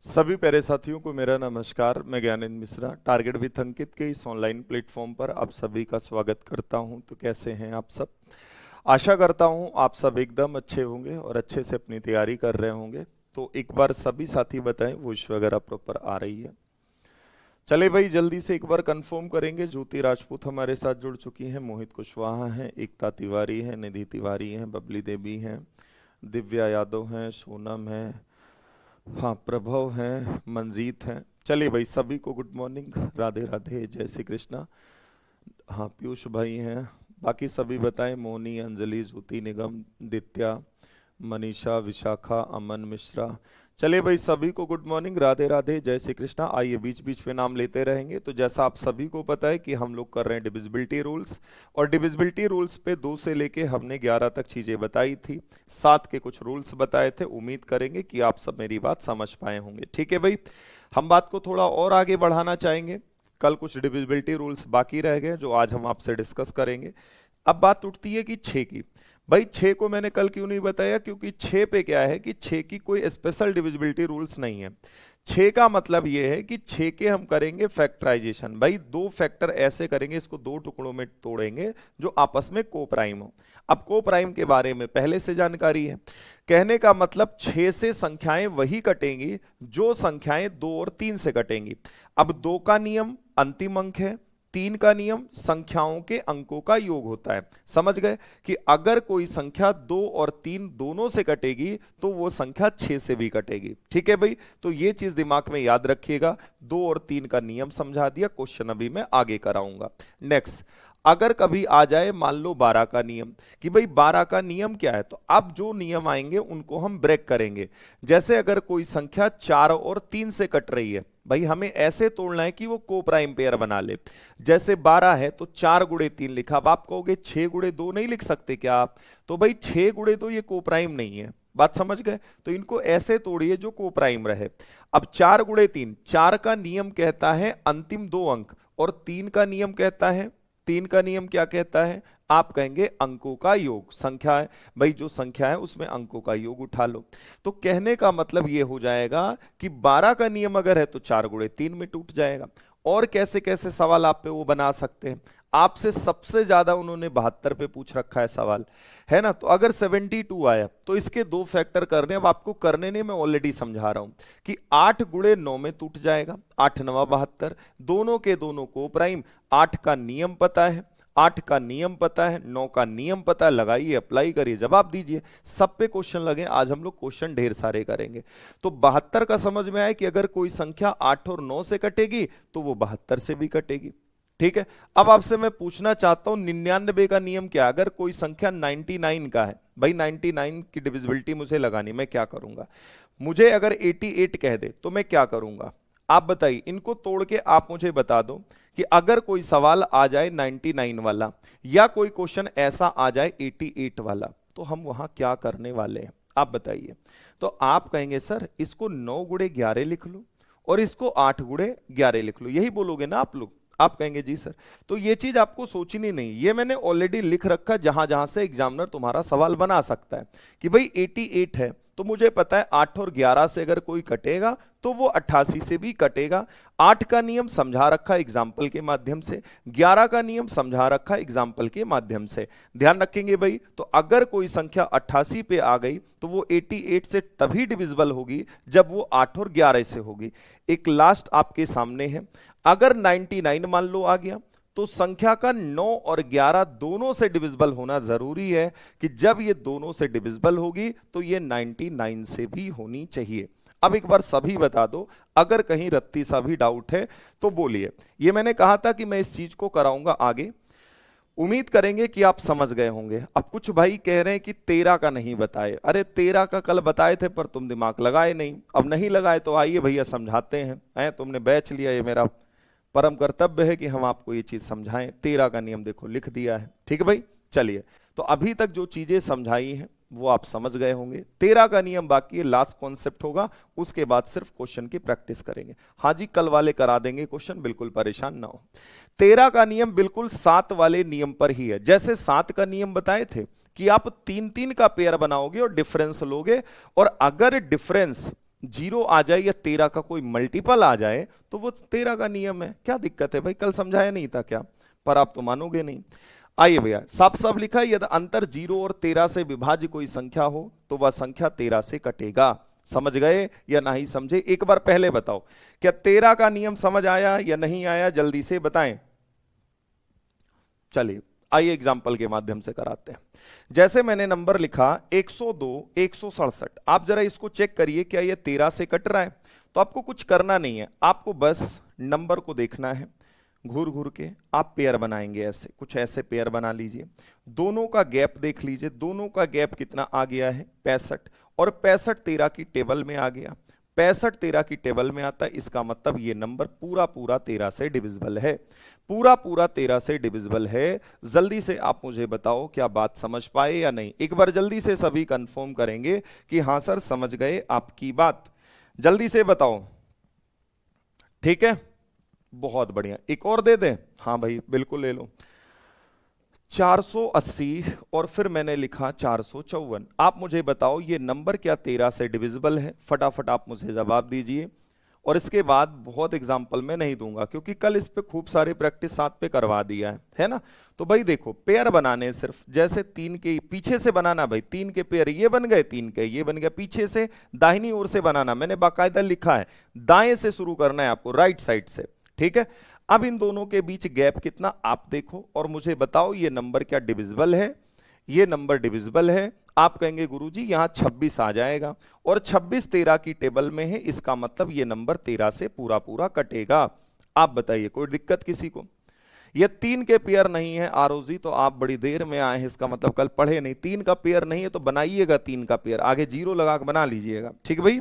सभी प्यारे साथियों को मेरा नमस्कार। मैं ज्ञानेंद्र मिश्रा टारगेट विथ अंकित के इस ऑनलाइन प्लेटफॉर्म पर आप सभी का स्वागत करता हूं। तो कैसे हैं आप सब? आशा करता हूं आप सब एकदम अच्छे होंगे और अच्छे से अपनी तैयारी कर रहे होंगे। तो एक बार सभी साथी बताएं वॉइस वगैरह प्रॉपर आ रही है? चले भाई, जल्दी से एक बार कंफर्म करेंगे। ज्योति राजपूत हमारे साथ जुड़ चुकी हैं, मोहित कुशवाहा हैं, एकता तिवारी हैं, निधि तिवारी हैं, बबली देवी हैं, दिव्या यादव हैं, सोनम हैं, हाँ प्रभव हैं, मंजीत हैं। चलिए भाई, सभी को गुड मॉर्निंग, राधे राधे, जय श्री कृष्णा। हाँ पीयूष भाई हैं। बाकी सभी बताएं, मोनी, अंजलि, ज्योति, निगम, दित्या, मनीषा, विशाखा, अमन मिश्रा। चलिए भाई, सभी को गुड मॉर्निंग, राधे राधे, जय श्री कृष्णा। आइए बीच बीच में नाम लेते रहेंगे। तो जैसा आप सभी को पता है कि हम लोग कर रहे हैं डिविजिबिलिटी रूल्स, और डिविजिबिलिटी रूल्स पे 2 से लेके हमने 11 तक चीजें बताई थी, 7 के कुछ रूल्स बताए थे। उम्मीद करेंगे कि आप सब मेरी बात समझ पाए होंगे। ठीक है भाई, हम बात को थोड़ा और आगे बढ़ाना चाहेंगे। कल कुछ डिविजिबिलिटी रूल्स बाकी रह गए जो आज हम आपसे डिस्कस करेंगे। अब बात उठती है कि 6 की। भाई 6 को मैंने कल क्यों नहीं बताया? क्योंकि 6 पे क्या है कि 6 की कोई स्पेशल डिविजिबिलिटी रूल्स नहीं है। 6 का मतलब ये है कि 6 के हम करेंगे फैक्टराइजेशन। भाई 2 फैक्टर ऐसे करेंगे, इसको 2 टुकड़ों में तोड़ेंगे जो आपस में को प्राइम हो। अब को प्राइम के बारे में पहले से जानकारी है। कहने का मतलब 6 से संख्याएं वही कटेंगी जो संख्याएं 2 और 3 से कटेंगी। अब 2 का नियम अंतिम अंक है, 3 का नियम संख्याओं के अंकों का योग होता है। समझ गए कि अगर कोई संख्या 2 और 3 दोनों से कटेगी तो वो संख्या 6 से भी कटेगी। ठीक है भाई, तो ये चीज दिमाग में याद रखिएगा। 2 और 3 का नियम समझा दिया, क्वेश्चन अभी मैं आगे कराऊंगा। नेक्स्ट, अगर कभी आ जाए मान लो 12 का नियम, कि भाई 12 का नियम क्या है, तो अब जो नियम आएंगे उनको हम ब्रेक करेंगे। जैसे अगर कोई संख्या 4 और 3 से कट रही है, भाई हमें ऐसे तोड़ना है कि वो को प्राइम पेयर बना ले। जैसे 12 है तो 4 गुणे 3 लिखा। अब आप कहोगे 6 गुणे 2 नहीं लिख सकते क्या आप? तो भाई 6 गुणे 2 ये को प्राइम नहीं है। बात समझ गए? तो इनको ऐसे तोड़िए जो को प्राइम रहे। अब 4 गुणे 3, 4 का नियम कहता है अंतिम 2 अंक, और 3 का नियम कहता है, 3 का नियम क्या कहता है? आप कहेंगे अंकों का योग। संख्या है भाई, जो संख्या है उसमें अंकों का योग उठा लो। तो कहने का मतलब यह हो जाएगा कि 12 का नियम अगर है तो 4 गुणे 3 में टूट जाएगा। और कैसे कैसे सवाल आप पे वो बना सकते हैं। आपसे सबसे ज्यादा उन्होंने 72 पे पूछ रखा है सवाल, है ना? तो अगर 72 आया तो इसके 2 फैक्टर करने। अब आपको करने नहीं, मैं ऑलरेडी समझा रहा हूं कि 8 गुणे 9 में टूट जाएगा। 8 9 72, दोनों के दोनों को प्राइम। 8 का नियम पता है, 8 का नियम पता है, 9 का नियम पता है। लगाइए, अप्लाई करिए, जवाब दीजिए। सब पे क्वेश्चन लगे, आज हम लोग क्वेश्चन ढेर सारे करेंगे। तो 72 का समझ में आया कि अगर कोई संख्या 8 और 9 से कटेगी तो वो 72 से भी कटेगी। ठीक है, अब आपसे मैं पूछना चाहता हूं 99 का नियम क्या? अगर कोई संख्या 99 का है, भाई 99 की डिविजिबिलिटी मुझे लगानी, मैं क्या करूंगा? मुझे अगर 88 कह दे तो मैं क्या करूंगा? आप बताइए। इनको तोड़ के आप मुझे बता दो कि अगर कोई सवाल आ जाए 99 वाला, या कोई क्वेश्चन ऐसा आ जाए 88 वाला, तो हम वहां क्या करने वाले हैं? आप बताइए। तो आप कहेंगे सर इसको 9 गुणे 11 लिख लो और इसको 8 गुणे 11 लिख लो, यही बोलोगे ना आप लोग? आप कहेंगे जी सर। तो ये चीज आपको सोचनी नहीं, ये मैंने ऑलरेडी लिख रखा जहां जहां से एग्जामिनर तुम्हारा सवाल बना सकता है। कि भाई 88 है तो मुझे पता है 8 और 11 से अगर कोई कटेगा तो वो 88 से भी कटेगा। 8 का नियम समझा रखा एग्जाम्पल के माध्यम से, 11 का नियम समझा रखा एग्जाम्पल के माध्यम से। ध्यान रखेंगे भाई। तो अगर कोई संख्या 88 पे आ गई तो वो 88 से तभी डिविजिबल होगी जब वो 8 और 11 से होगी। एक लास्ट आपके सामने है, अगर 99 मान लो आ गया तो संख्या का 9 और 11 दोनों से डिविजिबल होना जरूरी है, कि जब ये दोनों से डिविजिबल होगी तो ये 99 से भी होनी चाहिए। अब एक बार सभी बता दो, अगर कहीं रत्ती सा भी डाउट है तो बोलिए। ये मैंने कहा था कि मैं इस चीज को कराऊंगा आगे, उम्मीद करेंगे कि आप समझ गए होंगे। अब कुछ भाई कह रहे हैं कि 13 का नहीं बताए। अरे 13 का कल बताए थे पर तुम दिमाग लगाए नहीं। अब नहीं लगाए तो आइए भैया समझाते हैं। तुमने बैच लिया, ये मेरा परम कर्तव्य है कि हम आपको ये चीज समझाएं। 13 का नियम देखो लिख दिया है। ठीक है भाई, चलिए। तो अभी तक जो चीजें समझाई हैं वो आप समझ गए होंगे। 13 का नियम बाकी है, लास्ट कॉन्सेप्ट होगा, उसके बाद सिर्फ क्वेश्चन की प्रैक्टिस करेंगे। हाँ जी, कल वाले करा देंगे क्वेश्चन, बिल्कुल परेशान ना हो। 13 का नियम बिल्कुल 7 वाले नियम पर ही है। जैसे 7 का नियम बताए थे कि आप 3 3 का पेयर बनाओगे और डिफरेंस लोगे, और अगर डिफरेंस जीरो आ जाए या 13 का कोई मल्टीपल आ जाए तो वो 13 का नियम है। क्या दिक्कत है भाई, कल समझाया नहीं था क्या? पर आप तो मानोगे नहीं। आइए भैया, साफ साफ लिखा है, यदि अंतर 0 और 13 से विभाज्य कोई संख्या हो तो वह संख्या 13 से कटेगा। समझ गए या नहीं समझे? एक बार पहले बताओ, क्या 13 का नियम समझ आया या नहीं आया, जल्दी से बताएं। चलिए आइए एग्जाम्पल के माध्यम से कराते हैं। जैसे मैंने नंबर लिखा 102 167, आप जरा इसको चेक करिए क्या ये 13 से कट रहा है? तो आपको कुछ करना नहीं है, आपको बस नंबर को देखना है, घूर घूर के आप पेयर बनाएंगे, ऐसे कुछ ऐसे पेयर बना लीजिए। दोनों का गैप देख लीजिए, दोनों का गैप कितना आ गया है 65, और 65 13 की टेबल में आ गया। 65 13 की टेबल में आता है, इसका मतलब ये नंबर पूरा पूरा 13 से डिविजिबल है, पूरा पूरा 13 से डिविजिबल है। जल्दी से आप मुझे बताओ क्या बात समझ पाए या नहीं? एक बार जल्दी से सभी कंफर्म करेंगे कि हां सर समझ गए आपकी बात, जल्दी से बताओ। ठीक है, बहुत बढ़िया। एक और दे दें? हाँ भाई बिल्कुल ले लो। 480 और फिर मैंने लिखा 454। आप मुझे बताओ ये नंबर क्या 13 से डिविजिबल है? फटाफट आप मुझे जवाब दीजिए। और इसके बाद बहुत एग्जाम्पल मैं नहीं दूंगा क्योंकि कल इस पे खूब सारी प्रैक्टिस साथ पे करवा दिया है ना? तो भाई देखो, पेयर बनाने सिर्फ जैसे 3 के पीछे से बनाना भाई, 3 के पेयर ये बन गए, 3 के ये बन गया, पीछे से दाहिनी ओर से बनाना, मैंने बाकायदा लिखा है, दाएं से शुरू करना है आपको, राइट साइड से। ठीक है, अब इन दोनों के बीच गैप कितना आप देखो और मुझे बताओ ये नंबर क्या डिविजिबल है? ये नंबर डिविजिबल है। आप कहेंगे गुरुजी यहां 26 आ जाएगा, और 26 13 की टेबल में है, इसका मतलब ये नंबर 13 से पूरा पूरा कटेगा। आप बताइए कोई दिक्कत किसी को? ये 3 के पेयर नहीं है आरोजी, तो आप बड़ी देर में आए हैं, इसका मतलब कल पढ़े नहीं। 3 का पेयर नहीं है तो बनाइएगा 3 का पेयर, आगे जीरो लगा के बना लीजिएगा। ठीक भाई,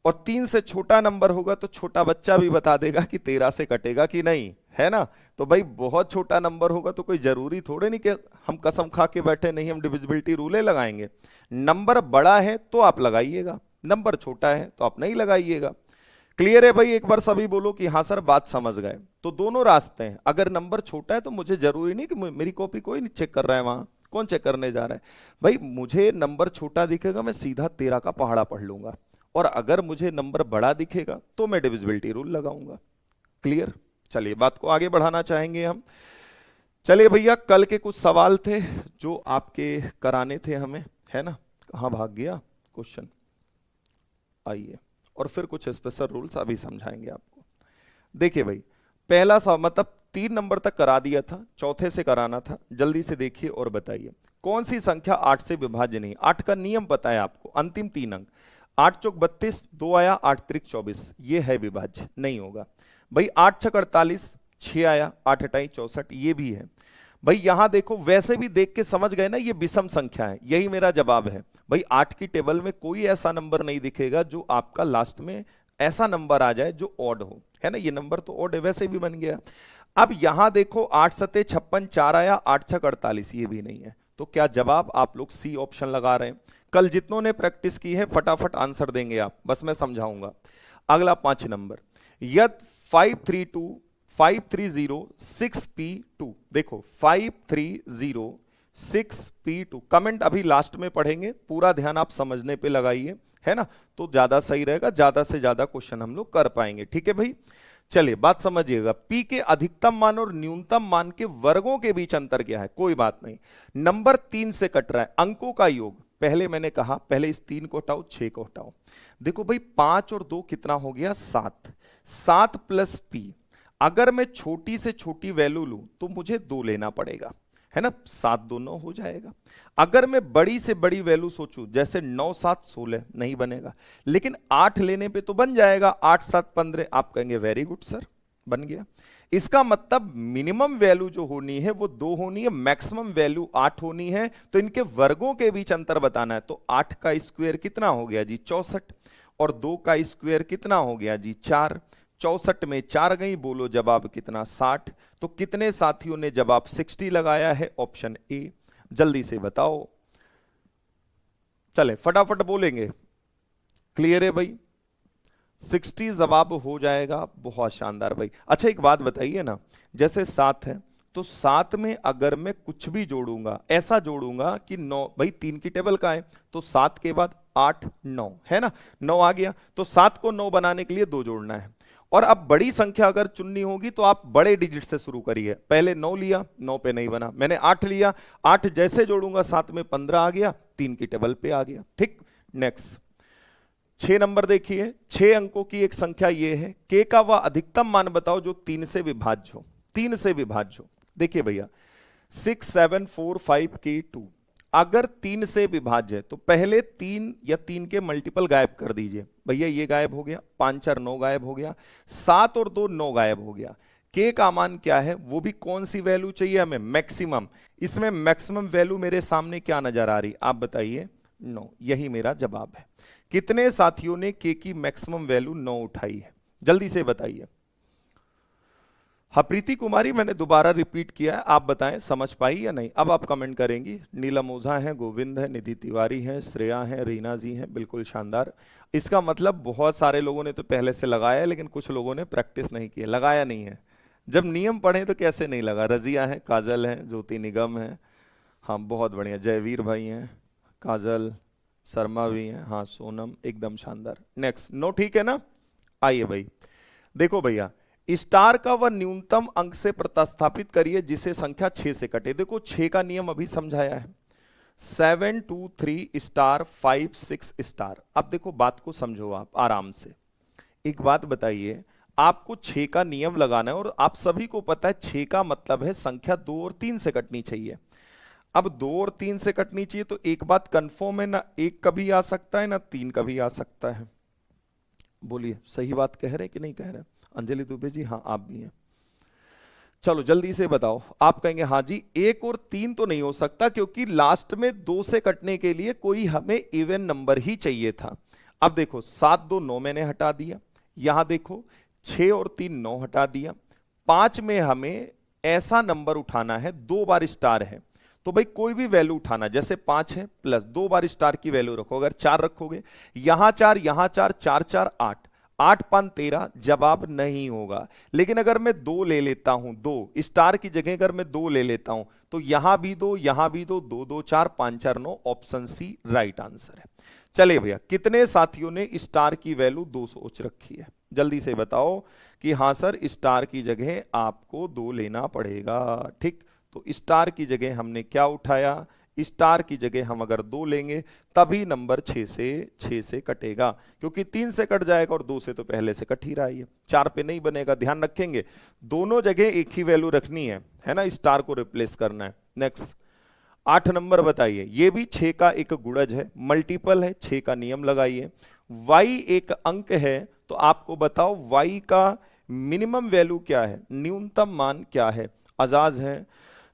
और 3 से छोटा नंबर होगा तो छोटा बच्चा भी बता देगा कि 13 से कटेगा कि नहीं, है ना? तो भाई बहुत छोटा नंबर होगा तो कोई जरूरी थोड़े नहीं कि हम कसम खा के बैठे नहीं हम डिविजिबिलिटी रूल लगाएंगे। नंबर बड़ा है तो आप लगाइएगा, नंबर छोटा है तो आप नहीं लगाइएगा। क्लियर है भाई? एक बार सभी बोलो कि हाँ सर बात समझ गए। तो दोनों रास्ते हैं, अगर नंबर छोटा है तो मुझे जरूरी नहीं कि मेरी कॉपी कोई नहीं चेक कर रहा है, वहां कौन चेक करने जा रहा है भाई? मुझे नंबर छोटा दिखेगा मैं सीधा 13 का पहाड़ा पढ़ लूंगा, और अगर मुझे नंबर बड़ा दिखेगा तो मैं डिविजिबिलिटी रूल लगाऊंगा। क्लियर? चलिए बात को आगे बढ़ाना चाहेंगे हम। चलिए भैया, कल के कुछ सवाल थे जो आपके कराने थे हमें, है ना? कहाँ भाग गया क्वेश्चन? आइए, और फिर कुछ स्पेशल रूल्स अभी समझाएंगे आपको। देखिए भाई, पहला सा मतलब 3 नंबर तक करा दिया था, चौथे से कराना था। जल्दी से देखिए और बताइए कौन सी संख्या 8 से विभाज्य नहीं? 8 का नियम पता है आपको, अंतिम 3 अंक। 8 चौक 32, 2 आया, 8 त्रिक 24, ये है विभाज्य, नहीं होगा भाई। 8 छक 48, 6 आया, 8 अटाई 64, ये भी है भाई। यहां देखो, वैसे भी देख के समझ गए ना ये विषम संख्या है, यही मेरा जवाब है भाई। 8 की टेबल में कोई ऐसा नंबर नहीं दिखेगा जो आपका लास्ट में ऐसा नंबर आ जाए जो ऑड हो, है ना? ये नंबर तो ऑड है, वैसे भी बन गया। अब यहां देखो 8 सते 56, 4 आया, 8 छक 48, ये भी नहीं है। तो क्या जवाब आप लोग सी ऑप्शन लगा रहे हैं? कल जितनों ने प्रैक्टिस की है फटाफट आंसर देंगे आप, बस मैं समझाऊंगा। अगला 5 नंबर, यदि 532 530 6p2, देखो 530 6p2, कमेंट अभी लास्ट में पढ़ेंगे, पूरा ध्यान आप समझने पे लगाइए, है ना? तो ज्यादा सही रहेगा, ज्यादा से ज्यादा क्वेश्चन हम लोग कर पाएंगे। ठीक है भाई, चलिए बात समझिएगा। p के अधिकतम मान और न्यूनतम मान के वर्गों के बीच अंतर क्या है? कोई बात नहीं, नंबर 3 से कट रहा है, अंकों का योग। पहले मैंने कहा पहले इस 3 को हटाओ, 6 को हटाओ। देखो भाई 5 और 2 कितना हो गया? 7, 7 प्लस p। अगर मैं छोटी से छोटी वैल्यू लूं तो मुझे 2 लेना पड़ेगा, है ना? 7 2 9 हो जाएगा। अगर मैं बड़ी से बड़ी वैल्यू सोचूं जैसे 9 7 16, नहीं बनेगा, लेकिन 8 लेने पे तो बन जाएगा, 8 7 15। आप कहेंगे वेरी गुड सर, बन गया। इसका मतलब मिनिमम वैल्यू जो होनी है वो 2 होनी है, मैक्सिमम वैल्यू 8 होनी है। तो इनके वर्गों के बीच अंतर बताना है, तो 8 का स्क्वायर कितना हो गया जी? 64, और 2 का स्क्वायर कितना हो गया जी? 4। 64 में 4 गई, बोलो जवाब कितना? 60। तो कितने साथियों ने जवाब 60 लगाया है? Option A. जल्दी से बताओ, चले फटाफट बोलेंगे। क्लियर है भाई? 60 जवाब हो जाएगा, बहुत शानदार भाई। अच्छा एक बात बताइए ना, जैसे 7 है, तो 7 में अगर मैं कुछ भी जोड़ूंगा, ऐसा जोड़ूंगा कि 9, भाई 3 की टेबल का है, तो 7 के बाद 8 9 है ना, 9 आ गया, तो 7 को 9 बनाने के लिए 2 जोड़ना है। और अब बड़ी संख्या अगर चुननी होगी तो आप बड़े डिजिट से शुरू करिए। पहले 9 लिया, 9 पे नहीं बना, मैंने 8 लिया, 8 जैसे जोड़ूंगा 7 में 15 आ गया, 3 की टेबल पे आ गया। ठीक, नेक्स्ट 6 नंबर देखिए, 6 अंकों की एक संख्या ये है, के का वह अधिकतम मान बताओ जो 3 से विभाज्य हो। 3 से विभाज्य हो, देखिए भैया 6 7 4 5 के 2, अगर 3 से विभाज्य है तो पहले 3 या 3 के मल्टीपल गायब कर दीजिए। भैया ये गायब हो गया, 5 4 9 गायब हो गया, 7 और 2 9 गायब हो गया। के का मान क्या है, वो भी कौन सी वैल्यू चाहिए हमें, मैक्सिमम। इसमें मैक्सिमम वैल्यू मेरे सामने क्या नजर आ रही, आप बताइए, 9। यही मेरा जवाब है। कितने साथियों ने के की मैक्सिमम वैल्यू 9 उठाई है, जल्दी से बताइए। हाँ प्रीति कुमारी, मैंने दोबारा रिपीट किया है, आप बताएं समझ पाई या नहीं। अब आप कमेंट करेंगी। नीलम ओझा है, गोविंद है, निधि तिवारी है, श्रेया है, रीना जी हैं, बिल्कुल शानदार। इसका मतलब बहुत सारे लोगों ने तो पहले से लगाया है, लेकिन कुछ लोगों ने प्रैक्टिस नहीं की, लगाया नहीं है। जब नियम पढ़े तो कैसे नहीं लगा। रजिया है, काजल है, ज्योति निगम है, हाँ बहुत बढ़िया, जयवीर भाई हैं, काजल शर्मा भी हैं, हाँ सोनम, एकदम शानदार। नेक्स्ट, नो ठीक है ना। आइए भाई, देखो भैया, स्टार का वह न्यूनतम अंक से प्रतिस्थापित करिए जिसे संख्या 6 से कटे। देखो 6 का नियम अभी समझाया है, 7 2 3 स्टार 5 6 स्टार। अब देखो बात को समझो आप आराम से। एक बात बताइए, आपको 6 का नियम लगाना है और आप सभी को पता है 6 का मतलब है संख्या 2 और 3 से कटनी चाहिए। अब 2 और 3 से कटनी चाहिए तो एक बात कंफर्म है ना, 1 कभी आ सकता है ना 3 कभी आ सकता है। बोलिए सही बात कह रहे हैं कि नहीं कह रहे। अंजलि दुबे जी, हाँ आप भी हैं। चलो जल्दी से बताओ। आप कहेंगे हाँ जी 1 और 3 तो नहीं हो सकता, क्योंकि लास्ट में 2 से कटने के लिए कोई हमें इवन नंबर ही चाहिए था। अब देखो 7 2 9 मैंने हटा दिया, यहां देखो 6 और 3 9 हटा दिया। 5 में हमें ऐसा नंबर उठाना है, 2 बार स्टार है, तो भाई कोई भी वैल्यू उठाना, जैसे 5 है प्लस 2 बार स्टार की वैल्यू रखो। अगर 4 रखोगे, यहां 4 यहां 4, 4 4 8, 8 5 13, जवाब नहीं होगा। लेकिन अगर मैं 2 ले लेता हूं, 2 स्टार की जगह अगर मैं 2 ले लेता हूं, तो यहां भी 2 यहां भी 2, 2 2 4 5 4 9, ऑप्शन सी राइट आंसर है। चलिए भैया, कितने साथियों ने स्टार की वैल्यू 2 सोच रखी है, जल्दी से बताओ कि हाँ सर स्टार की जगह आपको 2 लेना पड़ेगा। ठीक, तो स्टार की जगह हमने क्या उठाया, स्टार की जगह हम अगर 2 लेंगे तभी नंबर 6 से कटेगा, क्योंकि 3 से कट जाएगा और 2 से तो पहले से कट ही रहा है, 4 पे नहीं बनेगा। ध्यान रखेंगे दोनों जगह एक ही वैल्यू रखनी है ना, स्टार को रिप्लेस करना है। नेक्स्ट 8 नंबर बताइए, ये भी 6 का एक गुणज है, मल्टीपल है, 6 का नियम लगाइए। y एक अंक है, तो आपको बताओ y का मिनिमम वैल्यू क्या है, न्यूनतम मान क्या है। आजाज है,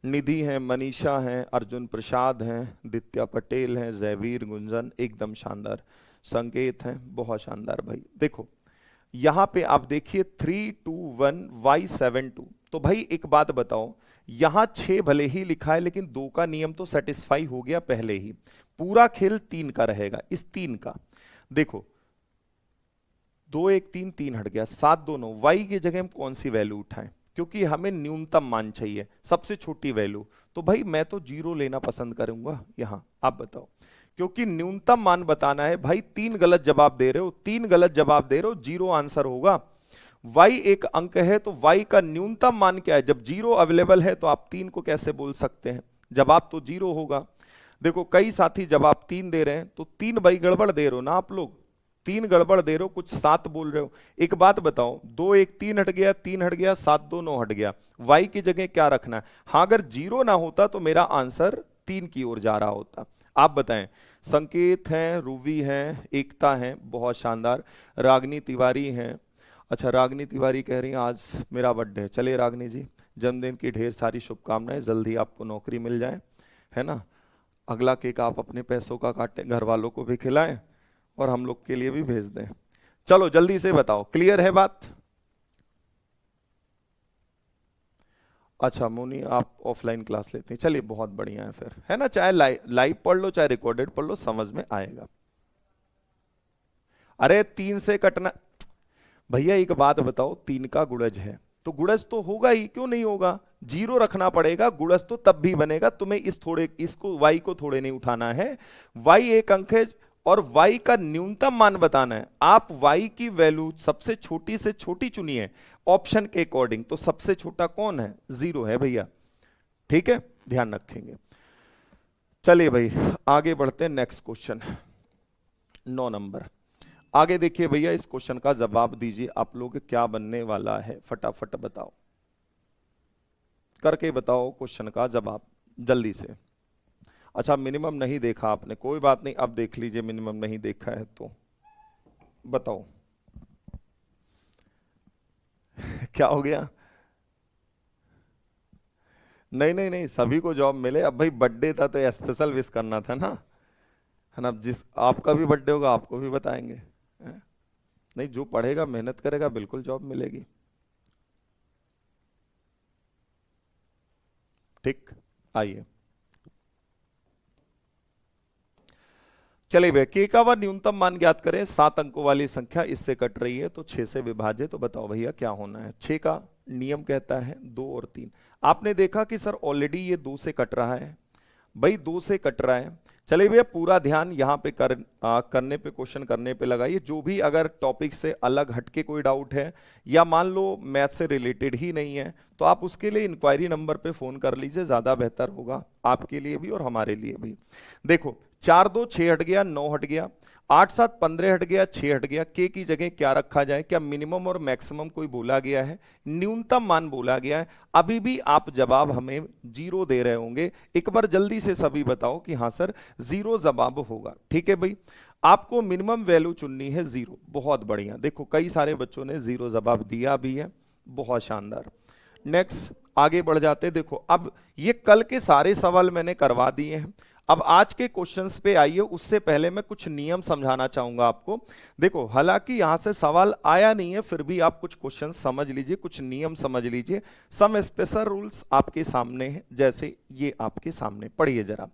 निधि है, मनीषा है, अर्जुन प्रसाद हैं, दित्या पटेल हैं, जयवीर गुंजन, एकदम शानदार। संकेत हैं, बहुत शानदार भाई। देखो यहां पे आप देखिए 3 2 1 y 7 2। तो भाई एक बात बताओ, यहां 6 भले ही लिखा है, लेकिन 2 का नियम तो सेटिस्फाई हो गया पहले ही। पूरा खेल 3 का रहेगा। इस 3 का देखो 2 1 3 3 हट गया, 7 2 9, y की जगह हम कौन सी वैल्यू उठाएं, क्योंकि हमें न्यूनतम मान चाहिए, सबसे छोटी वैल्यू। तो भाई मैं तो 0 लेना पसंद करूंगा यहां, आप बताओ, क्योंकि न्यूनतम मान बताना है। भाई 3 गलत जवाब दे रहे हो, 3 गलत जवाब दे रहे हो, 0 आंसर होगा। y एक अंक है, तो y का न्यूनतम मान क्या है, जब 0 अवेलेबल है तो आप 3 को कैसे बोल सकते हैं, जवाब तो 0 होगा। देखो कई साथी जवाब 3 दे रहे हैं, तो 3 भाई गड़बड़ दे रहे हो ना आप लोग, 3 गड़बड़ दे रहे हो, कुछ 7 बोल रहे हो। एक बात बताओ, 2 1 3 हट गया, 3 हट गया, 7 2 9 हट गया, y की जगह क्या रखना है। हाँ अगर 0 ना होता तो मेरा आंसर 3 की ओर जा रहा होता। आप बताएं। संकेत हैं, रूबी हैं, एकता हैं, बहुत शानदार। रागनी तिवारी हैं, अच्छा रागनी तिवारी कह रही हैं आज मेरा बर्थडे है। चलिए रागनी जी, जन्मदिन की ढेर सारी शुभकामनाएं, जल्दी आपको नौकरी मिल जाए, है ना। अगला केक आप अपने पैसों का काटें, घर वालों को भी खिलाएं और हम लोग के लिए भी भेज दें। चलो जल्दी से बताओ, क्लियर है बात। अच्छा मोनी आप ऑफलाइन क्लास लेते हैं, चलिए बहुत बढ़िया है फिर, है ना। चाहे लाइव पढ़ लो चाहे रिकॉर्डेड पढ़ लो, समझ में आएगा। अरे 3 से कटना, भैया एक बात बताओ, 3 का गुणज है तो गुणज तो होगा ही, क्यों नहीं होगा, जीरो रखना पड़ेगा, गुणज तो तब भी बनेगा। तुम्हें इसको y को थोड़े नहीं उठाना है, y एक अंक है और y का न्यूनतम मान बताना है। आप y की वैल्यू सबसे छोटी से छोटी चुनिए ऑप्शन के अकॉर्डिंग, तो सबसे छोटा कौन है, 0 है भैया, ठीक है, ध्यान रखेंगे। चलिए भाई आगे बढ़ते हैं, नेक्स्ट क्वेश्चन 9 नंबर। आगे देखिए भैया, इस क्वेश्चन का जवाब दीजिए, आप लोग क्या बनने वाला है, फटाफट बताओ, करके बताओ क्वेश्चन का जवाब जल्दी से। अच्छा मिनिमम नहीं देखा आपने, कोई बात नहीं, अब देख लीजिए, मिनिमम नहीं देखा है तो बताओ क्या हो गया। नहीं नहीं नहीं, सभी को जॉब मिले। अब भाई बर्थडे था तो स्पेशल विश करना था ना, है ना, जिस आपका भी बर्थडे होगा आपको भी बताएंगे, है? नहीं, जो पढ़ेगा मेहनत करेगा बिल्कुल जॉब मिलेगी, ठीक। आइए चलिए भैया, के का वह न्यूनतम मान ज्ञात करें, 7 अंकों वाली संख्या इससे कट रही है तो 6 से विभाजित, तो बताओ भैया क्या होना है। 6 का नियम कहता है 2 और 3। आपने देखा कि सर ऑलरेडी ये 2 से कट रहा है, भाई 2 से कट रहा है। चलिए भैया पूरा ध्यान यहाँ पे करने पे, क्वेश्चन करने पे लगाइए। जो भी अगर टॉपिक से अलग हटके कोई डाउट है या मान लो मैथ से रिलेटेड ही नहीं है, तो आप उसके लिए इंक्वायरी नंबर पे फोन कर लीजिए, ज्यादा बेहतर होगा आपके लिए भी और हमारे लिए भी। देखो 4 2 6 हट गया, 9 हट गया, 8 7 15 हट गया, 6 हट गया। के की जगह क्या रखा जाए, क्या मिनिमम और मैक्सिमम कोई बोला गया है, न्यूनतम मान बोला गया है। अभी भी आप जवाब हमें 0 दे रहे होंगे, एक बार जल्दी से सभी बताओ कि हाँ सर 0 जवाब होगा, ठीक है भाई। आपको मिनिमम वैल्यू चुननी है 0, बहुत बढ़िया। देखो कई सारे बच्चों ने 0 जवाब दिया भी है, बहुत शानदार। नेक्स्ट आगे बढ़ जाते। देखो अब ये कल के सारे सवाल मैंने करवा दिए हैं, अब आज के क्वेश्चंस पे आइए। उससे पहले मैं कुछ नियम समझाना चाहूंगा आपको। देखो हालांकि यहां से सवाल आया नहीं है, फिर भी आप कुछ क्वेश्चन समझ लीजिए, कुछ नियम समझ लीजिए। सम स्पेशल रूल्स आपके सामने हैं, जैसे ये आपके सामने पढ़िए जरा।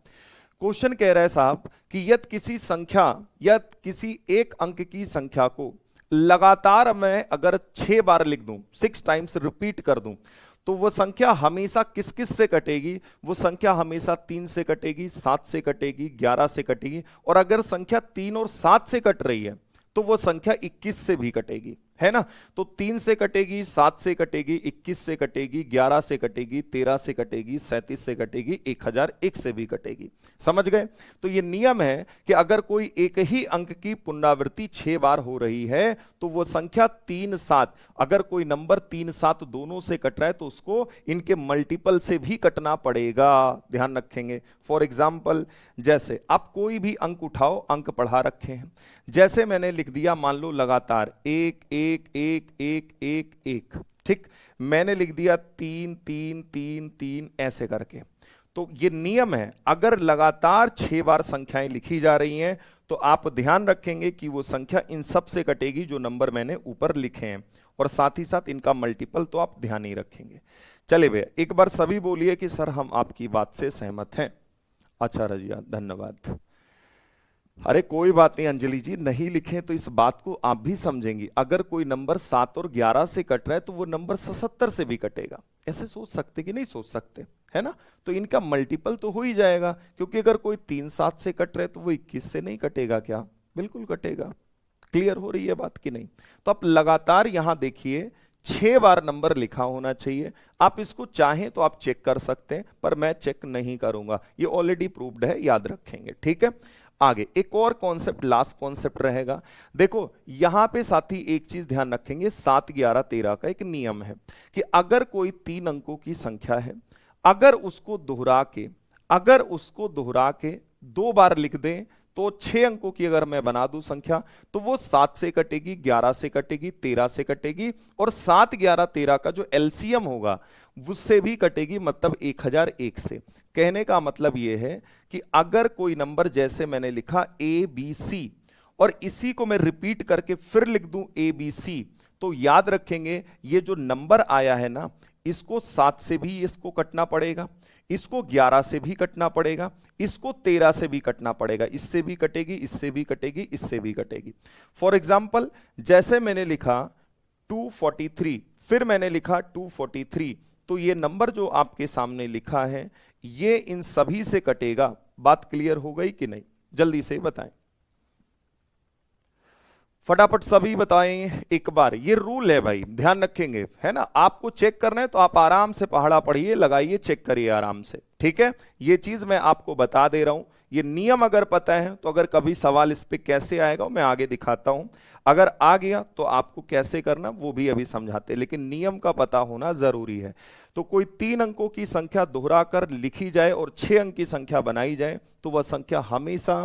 क्वेश्चन कह रहा है साहब कि यदि किसी संख्या या किसी एक अंक की संख्या को लगातार मैं अगर 6 बार लिख दूं, 6 टाइम्स रिपीट कर दूं, तो वो संख्या हमेशा किस किस से कटेगी, वो संख्या हमेशा 3 से कटेगी, 7 से कटेगी, 11 से कटेगी, और अगर संख्या 3 और 7 से कट रही है तो वो संख्या 21 से भी कटेगी, है ना। तो 3 से कटेगी, 7 से कटेगी, 21 से कटेगी, 11 से कटेगी, 13 से कटेगी, 37 से कटेगी, 1001 से भी कटेगी। समझ गए। तो ये नियम है कि अगर कोई एक ही अंक की पुनरावृत्ति 6 बार हो रही है तो वो संख्या 3 7, अगर कोई नंबर 3 7 दोनों से कट रहा है तो उसको इनके मल्टीपल से भी कटना पड़ेगा, ध्यान रखेंगे। फॉर एग्जाम्पल जैसे आप कोई भी अंक उठाओ, अंक पढ़ा रखे हैं, जैसे मैंने लिख दिया मान लो लगातार 1 1 1 1 1 1, ठीक, मैंने लिख दिया 3 3 3 3 ऐसे करके। तो ये नियम है, अगर लगातार 6 बार संख्याएं लिखी जा रही हैं तो आप ध्यान रखेंगे कि वो संख्या इन सब से कटेगी जो नंबर मैंने ऊपर लिखे हैं, और साथ ही साथ इनका मल्टीपल तो आप ध्यान ही रखेंगे। चलिए भैया एक बार सभी बोलिए कि सर हम आपकी बात से सहमत हैं। अच्छा रजिया धन्यवाद। अरे कोई बात नहीं अंजलि जी, नहीं लिखें तो इस बात को आप भी समझेंगी। अगर कोई नंबर 7 और 11 से कट रहा है तो वो नंबर 77 से भी कटेगा, ऐसे सोच सकते कि नहीं सोच सकते, है ना। तो इनका मल्टीपल तो हो ही जाएगा, क्योंकि अगर कोई 3 7 से कट रहा है तो वो 21 से नहीं कटेगा क्या, बिल्कुल कटेगा। क्लियर हो रही है बात कि नहीं। तो आप लगातार यहां देखिए 6 बार नंबर लिखा होना चाहिए। आप इसको चाहें तो आप चेक कर सकते हैं, पर मैं चेक नहीं करूंगा, ये ऑलरेडी प्रूव्ड है, याद रखेंगे, ठीक है। आगे एक और कॉन्सेप्ट, लास्ट कॉन्सेप्ट रहेगा। देखो यहां पे साथी एक चीज ध्यान रखेंगे, 7 11 13 का एक नियम है कि अगर कोई 3 अंकों की संख्या है, अगर उसको दोहरा के 2 बार लिख दें तो 6 अंकों की अगर मैं बना दूं संख्या, तो वो 7 से कटेगी, 11 से कटेगी, 13 से कटेगी, और 7 11 13 का जो एलसीएम होगा उससे भी कटेगी, मतलब 1001 से। कहने का मतलब यह है कि अगर कोई नंबर जैसे मैंने लिखा ABC और इसी को मैं रिपीट करके फिर लिख दूं ABC, तो याद रखेंगे ये जो नंबर आया है ना, इसको 7 से भी इसको कटना पड़ेगा, इसको 11 से भी कटना पड़ेगा, इसको 13 से भी कटना पड़ेगा, इससे भी कटेगी, इससे भी कटेगी, इससे भी कटेगी। फॉर एग्जाम्पल जैसे मैंने लिखा 243, फिर मैंने लिखा 243, तो ये नंबर जो आपके सामने लिखा है ये इन सभी से कटेगा। बात क्लियर हो गई कि नहीं? जल्दी से बताएं, फटाफट सभी बताएं एक बार। ये रूल है भाई, ध्यान रखेंगे, है ना। आपको चेक करना है तो आप आराम से पहाड़ा पढ़िए, लगाइए, चेक करिए आराम से, ठीक है। ये चीज मैं आपको बता दे रहा हूं, ये नियम अगर पता है तो अगर कभी सवाल इस पे कैसे आएगा मैं आगे दिखाता हूं, अगर आ गया तो आपको कैसे करना वो भी अभी समझाते, लेकिन नियम का पता होना जरूरी है। तो कोई 3 अंकों की संख्या दोहरा कर लिखी जाए और 6 अंक की संख्या बनाई जाए तो वह संख्या हमेशा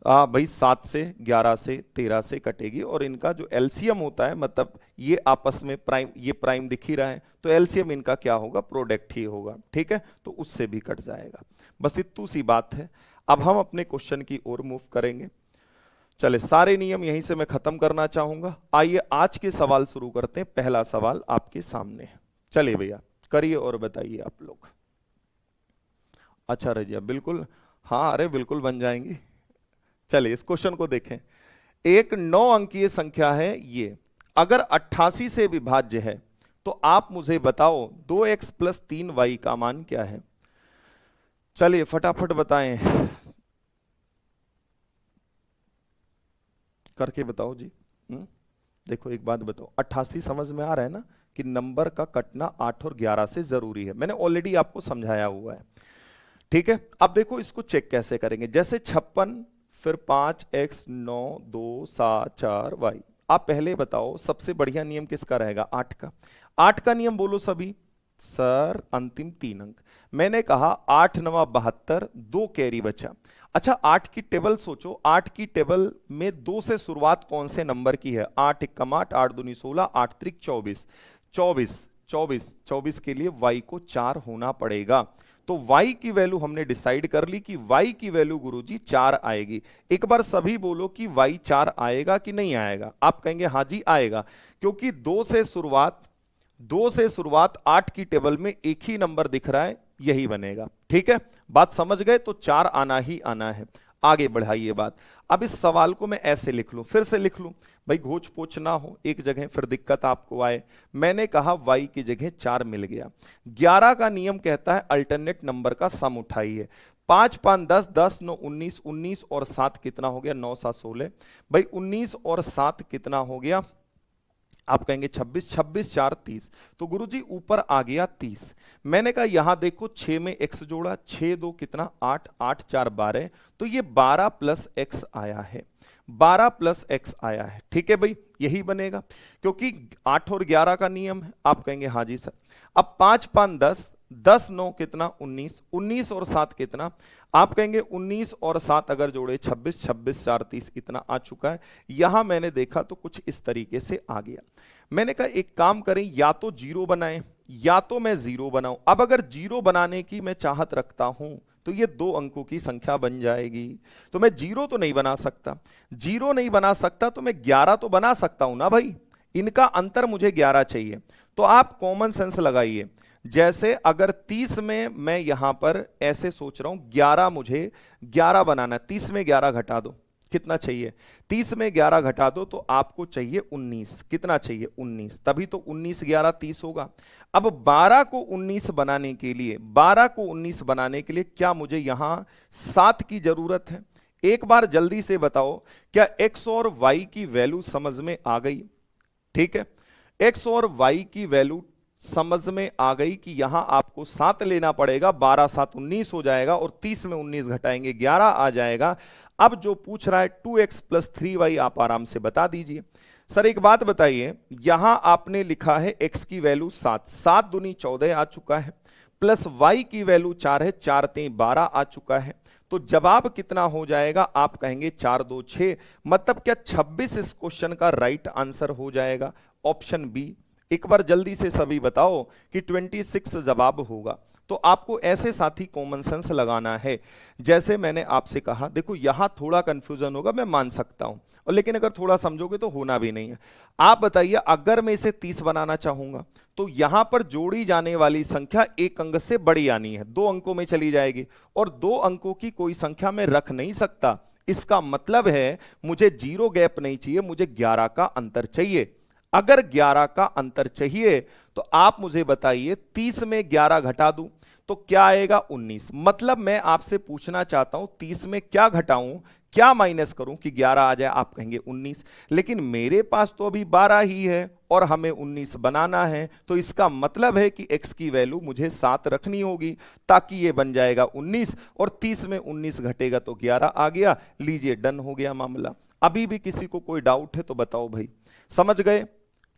भाई 7 से 11 से 13 से कटेगी, और इनका जो एलसीएम होता है, मतलब ये आपस में प्राइम, ये प्राइम दिख ही रहा है तो एलसीएम इनका क्या होगा, प्रोडक्ट ही होगा, ठीक है। तो उससे भी कट जाएगा, बस इतनी सी बात है। अब हम अपने क्वेश्चन की ओर मूव करेंगे। चले, सारे नियम यहीं से मैं खत्म करना चाहूंगा। आइए आज के सवाल शुरू करते हैं। पहला सवाल आपके सामने है, चलिए भैया करिए और बताइए आप लोग। अच्छा रजिया, बिल्कुल, हाँ अरे बिल्कुल बन जाएंगी। चलिए इस क्वेश्चन को देखें। एक 9 अंकीय संख्या है ये, अगर 88 से विभाज्य है तो आप मुझे बताओ 2x + 3y का मान क्या है। चलिए फटाफट बताएं, करके बताओ जी। देखो एक बात बताओ, 88 समझ में आ रहा है ना कि नंबर का कटना 8 और 11 से जरूरी है, मैंने ऑलरेडी आपको समझाया हुआ है, ठीक है। अब देखो इसको चेक कैसे करेंगे, जैसे 56 फिर 5x 9 2 7 4 y। आप पहले बताओ सबसे बढ़िया नियम किसका रहेगा, 8 का। 8 का नियम बोलो सभी। सर अंतिम 3 अंक, मैंने कहा 8 9 72, 2 कैरी बचा। अच्छा 8 की टेबल सोचो, 8 की टेबल में 2 से शुरुआत कौन से नंबर की है, 8 1 8, 8 2 16, 8 3 24, 24 24 24 के लिए y को 4 होना पड़ेगा। तो y की वैल्यू हमने डिसाइड कर ली कि y की वैल्यू गुरुजी 4 आएगी। एक बार सभी बोलो कि y 4 आएगा कि नहीं आएगा। आप कहेंगे हाँ जी आएगा, क्योंकि 2 से शुरुआत 8 की टेबल में एक ही नंबर दिख रहा है, यही बनेगा, ठीक है। बात समझ गए, तो 4 आना ही आना है। आगे बढ़ाइए बात। अब इस सवाल को मैं ऐसे लिख लूं, फिर से लिख लूं भाई, घोच पोच ना हो एक जगह फिर दिक्कत आपको आए। मैंने कहा y की जगह 4 मिल गया। 11 का नियम कहता है अल्टरनेट नंबर का सम उठाइए। 5 5 10, 10 9 19, 19 और 7 कितना हो गया, 9 7 16। भाई 19 और 7 कितना हो गया, आप कहेंगे 26, 26 4 30, तो गुरुजी ऊपर आ गया 30। मैंने कहा यहां देखो 6 में x जोड़ा, 6 2 कितना 8, 8 4 12, तो ये 12 + x आया है, 12 + x आया है, ठीक है भाई, यही बनेगा क्योंकि 8 और 11 का नियम है। आप कहेंगे हाँ जी सर। अब 5 5 10, 10 9 कितना 19, 19 और 7 कितना, आप कहेंगे 19 और 7 अगर जोड़े 26, 26 4 30 इतना आ चुका है। यहां मैंने देखा तो कुछ इस तरीके से आ गया। मैंने कहा एक काम करें, या तो 0 बनाएं या तो मैं 0 बनाऊं। अब अगर 0 बनाने की मैं चाहत रखता हूं तो ये 2 अंकों की संख्या बन जाएगी, तो मैं 0 तो नहीं बना सकता। 0 नहीं बना सकता तो मैं 11 तो बना सकता हूं ना भाई, इनका अंतर मुझे 11 चाहिए। तो आप कॉमन सेंस लगाइए, जैसे अगर 30 में मैं यहां पर ऐसे सोच रहा हूं 11, मुझे 11 बनाना है, 30 में 11 घटा दो, कितना चाहिए, 30 में 11 घटा दो तो आपको चाहिए 19, कितना चाहिए 19, तभी तो 19 11 30 होगा। अब 12 को 19 बनाने के लिए, 12 को 19 बनाने के लिए क्या मुझे यहां 7 की जरूरत है। एक बार जल्दी से बताओ क्या x और y की वैल्यू समझ में आ गई, ठीक है। x और y की वैल्यू समझ में आ गई कि यहां आपको 7 लेना पड़ेगा, 12 7 19 हो जाएगा और 30 में 19 घटाएंगे 11 आ जाएगा। अब जो पूछ रहा है 2x + 3y आप आराम से बता दीजिए। सर एक बात बताइए, यहां आपने लिखा है x की वैल्यू 7, 7 दूनी 14 आ चुका है, प्लस y की वैल्यू 4 है, 4 3 12 आ चुका है। तो जवाब कितना हो जाएगा, आप कहेंगे 4 2 6, मतलब क्या 26 इस क्वेश्चन का राइट आंसर हो जाएगा, ऑप्शन बी। एक बार जल्दी से सभी बताओ कि 26 जवाब होगा। तो आपको ऐसे साथी कॉमन सेंस लगाना है, जैसे मैंने आपसे कहा। देखो यहां थोड़ा कंफ्यूजन होगा, मैं मान सकता हूं, और लेकिन अगर थोड़ा समझोगे तो होना भी नहीं है। आप बताइए अगर मैं इसे 30 बनाना चाहूंगा तो यहां पर जोड़ी जाने वाली संख्या 1 अंक से बड़ी आनी है, 2 अंकों में चली जाएगी, और 2 अंकों की कोई संख्या मैं रख नहीं सकता। इसका मतलब है मुझे 0 गैप नहीं चाहिए, मुझे 11 का अंतर चाहिए। अगर 11 का अंतर चाहिए तो आप मुझे बताइए 30 में 11 घटा दूं तो क्या आएगा 19। मतलब मैं आपसे पूछना चाहता हूं 30 में क्या घटाऊं, क्या माइनस करूं कि 11 आ जाए, आप कहेंगे 19। लेकिन मेरे पास तो अभी 12 ही है और हमें 19 बनाना है, तो इसका मतलब है कि x की वैल्यू मुझे 7 रखनी होगी ताकि ये बन जाएगा 19 और 30 में 19 घटेगा तो 11 आ गया। लीजिए डन हो गया मामला। अभी भी किसी को कोई डाउट है तो बताओ भाई। समझ गए?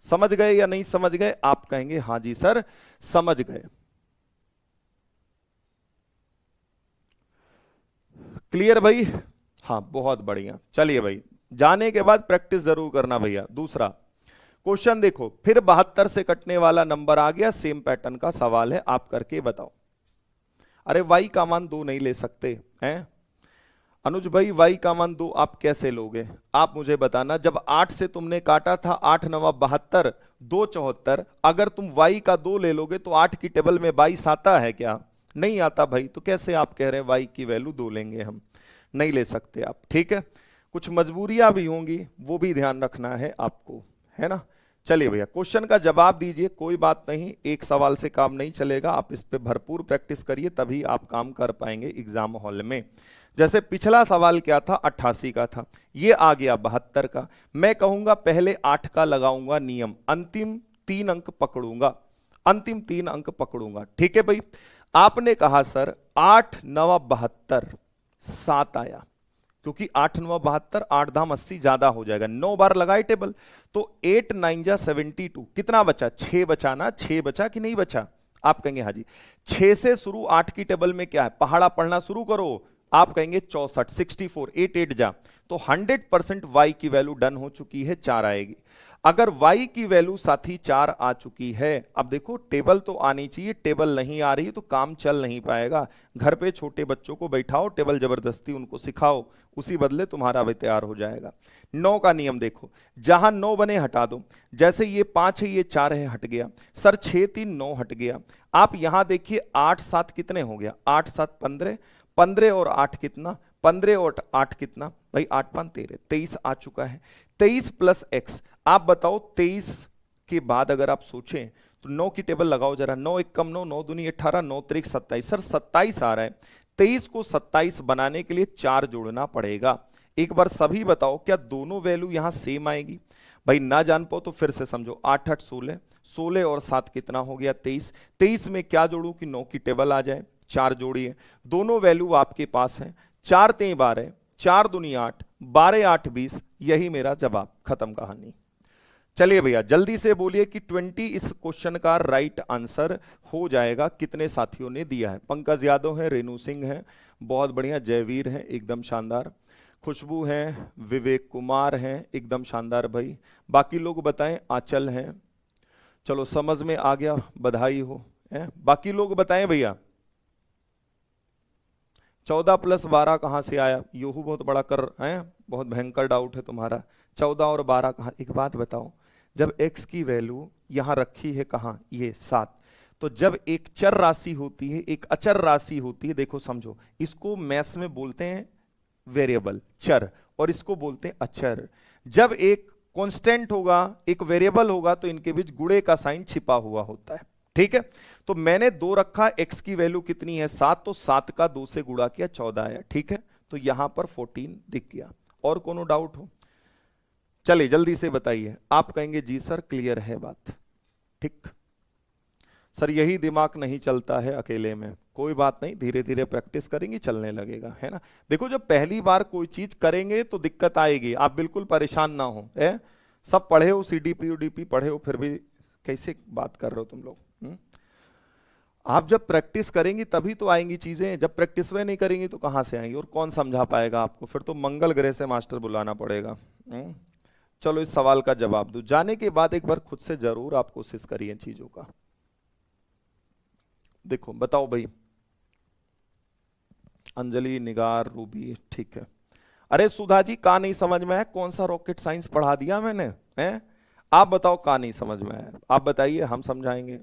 समझ गए या नहीं समझ गए? आप कहेंगे हां जी सर समझ गए। क्लियर भाई? हाँ बहुत बढ़िया। चलिए भाई, जाने के बाद प्रैक्टिस जरूर करना भैया। दूसरा क्वेश्चन देखो, फिर 72 से कटने वाला नंबर आ गया, सेम पैटर्न का सवाल है, आप करके बताओ। अरे y का मान 2 नहीं ले सकते हैं अनुज भाई, y का मान 2 आप कैसे लोगे? आप मुझे बताना। जब 8 से तुमने काटा था, 8 नवा 72, 2 74, अगर तुम y का 2 ले लोगे तो 8 की टेबल में 22 आता है क्या? नहीं आता भाई। तो कैसे आप कह रहे हैं y की वैल्यू 2 लेंगे हम? नहीं ले सकते आप, ठीक है। कुछ मजबूरियां भी होंगी, वो भी ध्यान रखना है आपको, है ना। चलिए भैया क्वेश्चन का जवाब दीजिए, कोई बात नहीं, एक सवाल से काम नहीं चलेगा, आप इस पे भरपूर प्रैक्टिस करिए तभी आप काम कर पाएंगे एग्जाम हॉल में। जैसे पिछला सवाल क्या था, 88 का था, ये आ गया 72 का। मैं कहूंगा पहले 8 का लगाऊंगा नियम, अंतिम 3 अंक पकड़ूंगा, अंतिम 3 अंक पकड़ूंगा, ठीक है भाई। आपने कहा सर 8 9 72, 7 आया, क्योंकि 8 9 72, 8 धाम 80 ज्यादा हो जाएगा, 9 बार लगाए टेबल, तो 8 9 जा 72, कितना बचा? 6 बचा ना, 6 बचा कि नहीं बचा? आप कहेंगे हाँ जी। 6 से शुरू 8 की टेबल में क्या है, पहाड़ा पढ़ना शुरू करो। आप कहेंगे 64, 64, 8 8 जा, तो 100% y की वैल्यू डन हो चुकी है, 4 आएगी। अगर y की वैल्यू साथी 4 आ चुकी है, अब देखो टेबल तो आनी चाहिए, टेबल नहीं आ रही तो काम चल नहीं पाएगा। घर पे छोटे बच्चों को बैठाओ, टेबल जबरदस्ती उनको सिखाओ, उसी बदले तुम्हारा भी तैयार हो जाएगा। 9 का नियम देखो, जहां 9 बने हटा दो, जैसे ये 5 है ये 4 है हट गया, सर 6 3 9 हट गया। आप यहां देखिए 8 7 कितने हो गया, 8 7 15, 15 और 8 कितना, 15 और 8 कितना भाई, 8 5 13, 23 आ चुका है। 23 प्लस x, आप बताओ 23 के बाद अगर आप सोचें तो 9 की टेबल लगाओ जरा, 9 1 कम 9, 9 दूनी 18, 9 3 27, सर 27 आ रहा है। 23 को 27 बनाने के लिए 4 जोड़ना पड़ेगा। एक बार सभी बताओ क्या दोनों वैल्यू यहां सेम आएगी? भाई ना जान पाओ तो फिर से समझो, 8 8 16, 16 और 7 कितना हो गया 23, 23 में क्या जोड़ू कि 9 की टेबल आ जाए, 4 जोड़िए, दोनों वैल्यू आपके पास है, 4 3 12, 4 दूनी 8, 12 8 20, यही मेरा जवाब, खत्म कहानी। चलिए भैया जल्दी से बोलिए कि 20 इस क्वेश्चन का राइट आंसर हो जाएगा। कितने साथियों ने दिया है? पंकज यादव है, रेनू सिंह है, बहुत बढ़िया, जयवीर है एकदम शानदार, खुशबू है, विवेक कुमार है एकदम शानदार भाई, बाकी लोग बताएं, आंचल हैं, चलो समझ में आ गया, बधाई हो है? बाकी लोग बताएं भैया। 14 प्लस 12 कहां से आया? योहू बहुत बड़ा कर है, बहुत भयंकर डाउट है तुम्हारा। 14 और 12 कहां? एक बात बताओ, जब x की वैल्यू यहां रखी है कहां, ये 7, तो जब एक चर राशि होती है एक अचर राशि होती है, देखो समझो, इसको मैथ्स में बोलते हैं वेरिएबल चर और इसको बोलते हैं अचर। जब एक कांस्टेंट होगा एक वेरिएबल होगा तो इनके बीच गुणे का साइन छिपा हुआ होता है, ठीक है। तो मैंने 2 रखा, x की वैल्यू कितनी है 7, तो 7 का 2 से गुणा किया 14 आया, ठीक है। तो यहां पर 14 दिख गया। और कोनो डाउट हो? चलिए जल्दी से बताइए। आप कहेंगे जी सर क्लियर है बात, ठीक। सर यही दिमाग नहीं चलता है अकेले में, कोई बात नहीं, धीरे धीरे प्रैक्टिस करेंगे चलने लगेगा, है ना। देखो जब पहली बार कोई चीज करेंगे तो दिक्कत आएगी, आप बिल्कुल परेशान ना हो। सब पढ़े हो, सीडीपी यूडीपी पढ़े हो, फिर भी कैसे बात कर रहे हो तुम लोग? आप जब प्रैक्टिस करेंगी तभी तो आएंगी चीजें, जब प्रैक्टिस वे नहीं करेंगी तो कहां से आएंगी, और कौन समझा पाएगा आपको? फिर तो मंगल ग्रह से मास्टर बुलाना पड़ेगा। चलो इस सवाल का जवाब दो, जाने के बाद एक बार खुद से जरूर आप कोशिश करिए चीजों का। देखो बताओ भाई, अंजलि, निगार, रूबी, ठीक है। अरे सुधा जी का नहीं समझ में आया? कौन सा रॉकेट साइंस पढ़ा दिया मैंने, हैं? आप बताओ का नहीं समझ में आया, आप बताइए, हम समझाएंगे।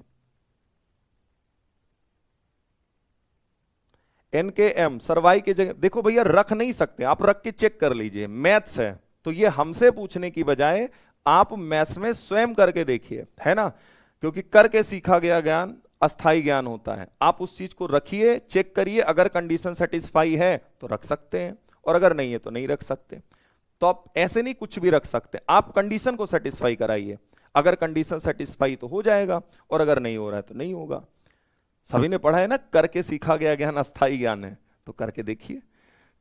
NKM सरवाई की जगह देखो भैया, रख नहीं सकते आप, रख के चेक कर लीजिए, मैथ्स है तो ये हमसे पूछने की बजाय आप मैथ्स में स्वयं करके देखिए, है ना, क्योंकि करके सीखा गया ज्ञान अस्थाई ज्ञान होता है। आप उस चीज को रखिए, चेक करिए, अगर कंडीशन सेटिस्फाई है तो रख सकते हैं, और अगर नहीं है तो नहीं रख सकते। तो आप ऐसे नहीं कुछ भी रख सकते, आप कंडीशन को सेटिस्फाई कराइए। अगर कंडीशन सेटिस्फाई तो हो जाएगा, और अगर नहीं हो रहा है तो नहीं होगा। सभी ने पढ़ा है ना, करके सीखा गया ज्ञान अस्थाई ज्ञान है, तो करके देखिए।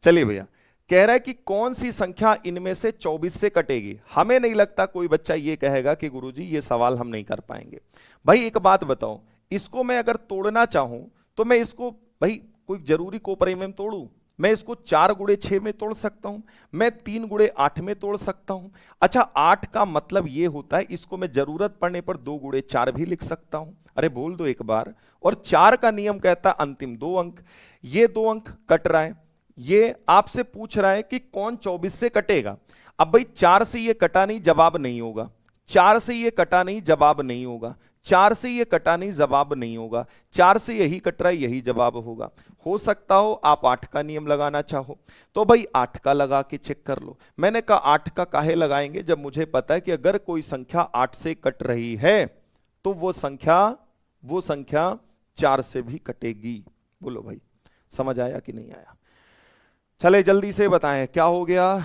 चलिए भैया, कह रहा है कि कौन सी संख्या इनमें से 24 से कटेगी। हमें नहीं लगता कोई बच्चा ये कहेगा कि गुरुजी ये सवाल हम नहीं कर पाएंगे। भाई एक बात बताओ, इसको मैं अगर तोड़ना चाहूं तो मैं इसको, भाई कोई जरूरी कोपरे में तोड़ू? मैं इसको 4 गुणे 6 में तोड़ सकता हूं, मैं 3 गुणे 8 में तोड़ सकता हूं। अच्छा 8 का मतलब ये होता है इसको मैं जरूरत पड़ने पर 2 गुणे 4 भी लिख सकता हूं। अरे बोल दो एक बार। और 4 का नियम कहता है अंतिम 2 अंक, ये 2 अंक कट रहा है। ये आपसे पूछ रहा है कि कौन 24 से कटेगा। अब भाई 4 से ये कटा नहीं, जवाब नहीं होगा। 4 से ये कटा नहीं, जवाब नहीं होगा। 4 से ये कटा नहीं, जवाब नहीं होगा। 4 से यही कट रहा है, यही जवाब होगा। हो सकता हो आप 8 का नियम लगाना चाहो, तो भाई 8 का लगा के चेक कर लो। मैंने कहा 8 का काहे लगाएंगे, जब मुझे पता है कि अगर कोई संख्या 8 से कट रही है तो वो संख्या 4 से भी कटेगी। बोलो भाई, समझ आया कि नहीं आया? चले जल्दी से बताएं क्या हो गया।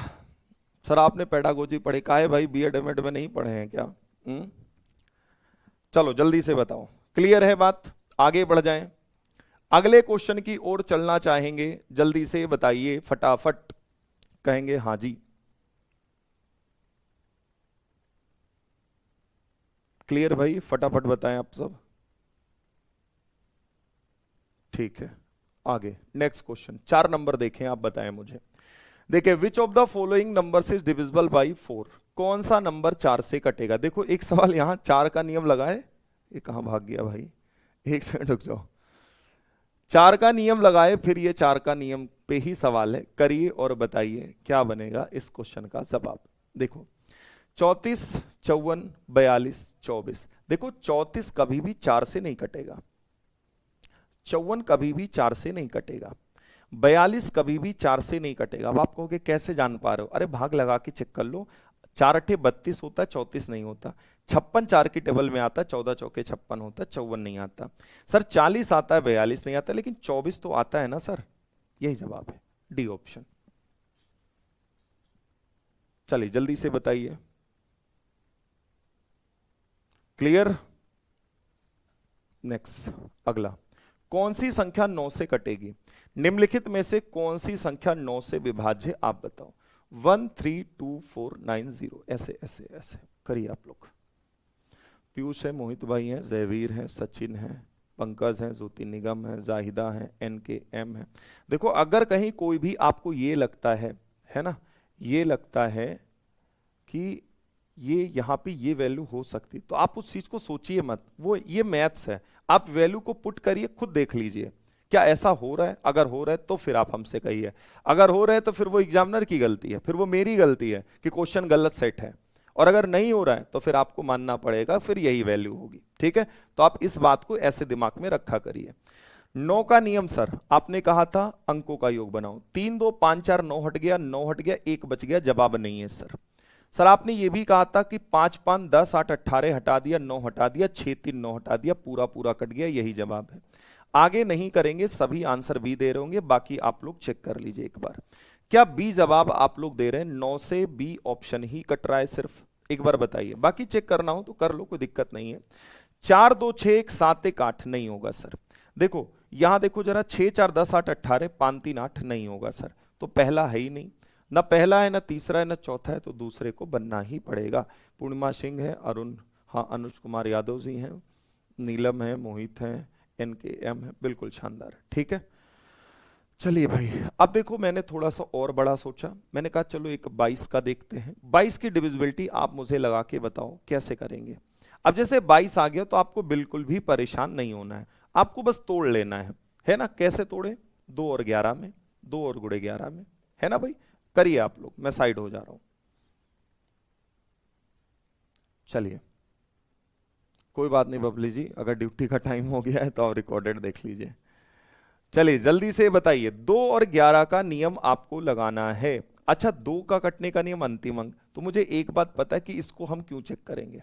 सर आपने पेडागोजी पढ़े, काहे भाई बीएड एमएड में नहीं पढ़े हैं क्या? चलो जल्दी से बताओ, क्लियर है बात? आगे बढ़ जाएं, अगले क्वेश्चन की ओर चलना चाहेंगे। जल्दी से बताइए, फटाफट कहेंगे हाँ जी। क्लियर भाई, फटाफट बताएं आप सब। ठीक है, आगे नेक्स्ट क्वेश्चन 4 नंबर देखें, आप बताएं मुझे। देखिए, which of the following numbers is divisible by 4? कौन सा नंबर 4 से कटेगा? देखो एक सवाल यहां 4 का नियम लगाए, ये कहां भाग गया भाई, एक सेकंड रुक जाओ। 4 का नियम लगाए, फिर ये 4 का नियम पे ही सवाल है, करिए और बताइए क्या बनेगा इस क्वेश्चन का जवाब। देखो 34, 54, 42, 24। देखो 34 कभी भी 4 से नहीं कटेगा, 54 कभी भी 4 से नहीं कटेगा, 42 कभी भी 4 से नहीं कटेगा। अब आप कहोगे कैसे जान पा रहे हो? अरे भाग लगा के चेक कर लो। 4 अट्ठे 32 होता है, 34 नहीं होता। 56 4 की टेबल में आता है, 14 चौके 56 होता है, 54 नहीं आता। सर 40 आता है, 42 नहीं आता, लेकिन 24 तो आता है ना सर। यही जवाब है, डी ऑप्शन। चलिए जल्दी से बताइए, क्लियर? नेक्स्ट अगला, कौन सी संख्या 9 से कटेगी? निम्नलिखित में से कौन सी संख्या 9 से विभाज्य, आप बताओ। 1 3 2 4 9 0, ऐसे ऐसे ऐसे करिए आप लोग। पीयूष है, मोहित भाई हैं, जयवीर हैं, सचिन हैं, पंकज हैं, ज्योति निगम है, जाहिदा है, NKM है। देखो अगर कहीं कोई भी आपको ये लगता है ना, ये लगता है कि ये यहाँ पे ये वैल्यू हो सकती, तो आप उस चीज को सोचिए मत, वो ये मैथ्स है। आप वैल्यू को पुट करिए, खुद देख लीजिए क्या ऐसा हो रहा है। अगर हो रहा है तो फिर आप हमसे कहिए, अगर हो रहा है तो फिर वो एग्जामिनर की गलती है, फिर वो मेरी गलती है कि क्वेश्चन गलत सेट है। और अगर नहीं हो रहा है तो फिर आपको मानना पड़ेगा, फिर यही वैल्यू होगी। ठीक है, तो आप इस बात को ऐसे दिमाग में रखा करिए। 9 का नियम सर आपने कहा था अंकों का योग बनाओ। 3 2 5 4 9 हट गया, 9 हट गया, 1 बच गया, जवाब नहीं है सर। सर आपने ये भी कहा था कि 5 5 10 8 18 हटा दिया, 9 हटा दिया, 6 3 9 हटा दिया, पूरा पूरा कट गया, यही जवाब है। आगे नहीं करेंगे, सभी आंसर बी दे रहे होंगे, बाकी आप लोग चेक कर लीजिए एक बार। क्या बी जवाब आप लोग दे रहे हैं? 9 से बी ऑप्शन ही कट रहा है सिर्फ, एक बार बताइए। बाकी चेक करना हो तो कर लो, कोई दिक्कत नहीं है। 4 2 6 1 7 1 8 नहीं होगा सर। देखो यहां देखो जरा, 6 4 10 8 18 5 3 8 नहीं होगा सर। तो पहला है ही नहीं, ना पहला है, ना तीसरा है, ना चौथा है, तो दूसरे को बनना ही पड़ेगा। पूर्णिमा सिंह है, अरुण, हाँ अनुज कुमार यादव जी हैं, नीलम है, मोहित है, NKM है, बिल्कुल शानदार। ठीक है, चलिए भाई अब देखो मैंने थोड़ा सा और बड़ा सोचा, मैंने कहा चलो एक 22 का देखते हैं। 22 की डिविजिबिलिटी आप मुझे लगा के बताओ कैसे करेंगे। अब जैसे 22 आ गया तो आपको बिल्कुल भी परेशान नहीं होना है, आपको बस तोड़ लेना है ना। कैसे तोड़े? 2 और 11 में, 2 और गुणे 11 में, है ना भाई। करिए आप लोग, मैं साइड हो जा रहा हूं। चलिए कोई बात नहीं बबली जी, अगर ड्यूटी का टाइम हो गया है तो आप रिकॉर्डेड देख लीजिए। चलिए जल्दी से बताइए, 2 और 11 का नियम आपको लगाना है। अच्छा, 2 का कटने का नियम अंतिम अंक। तो मुझे एक बात पता है कि इसको हम क्यों चेक करेंगे,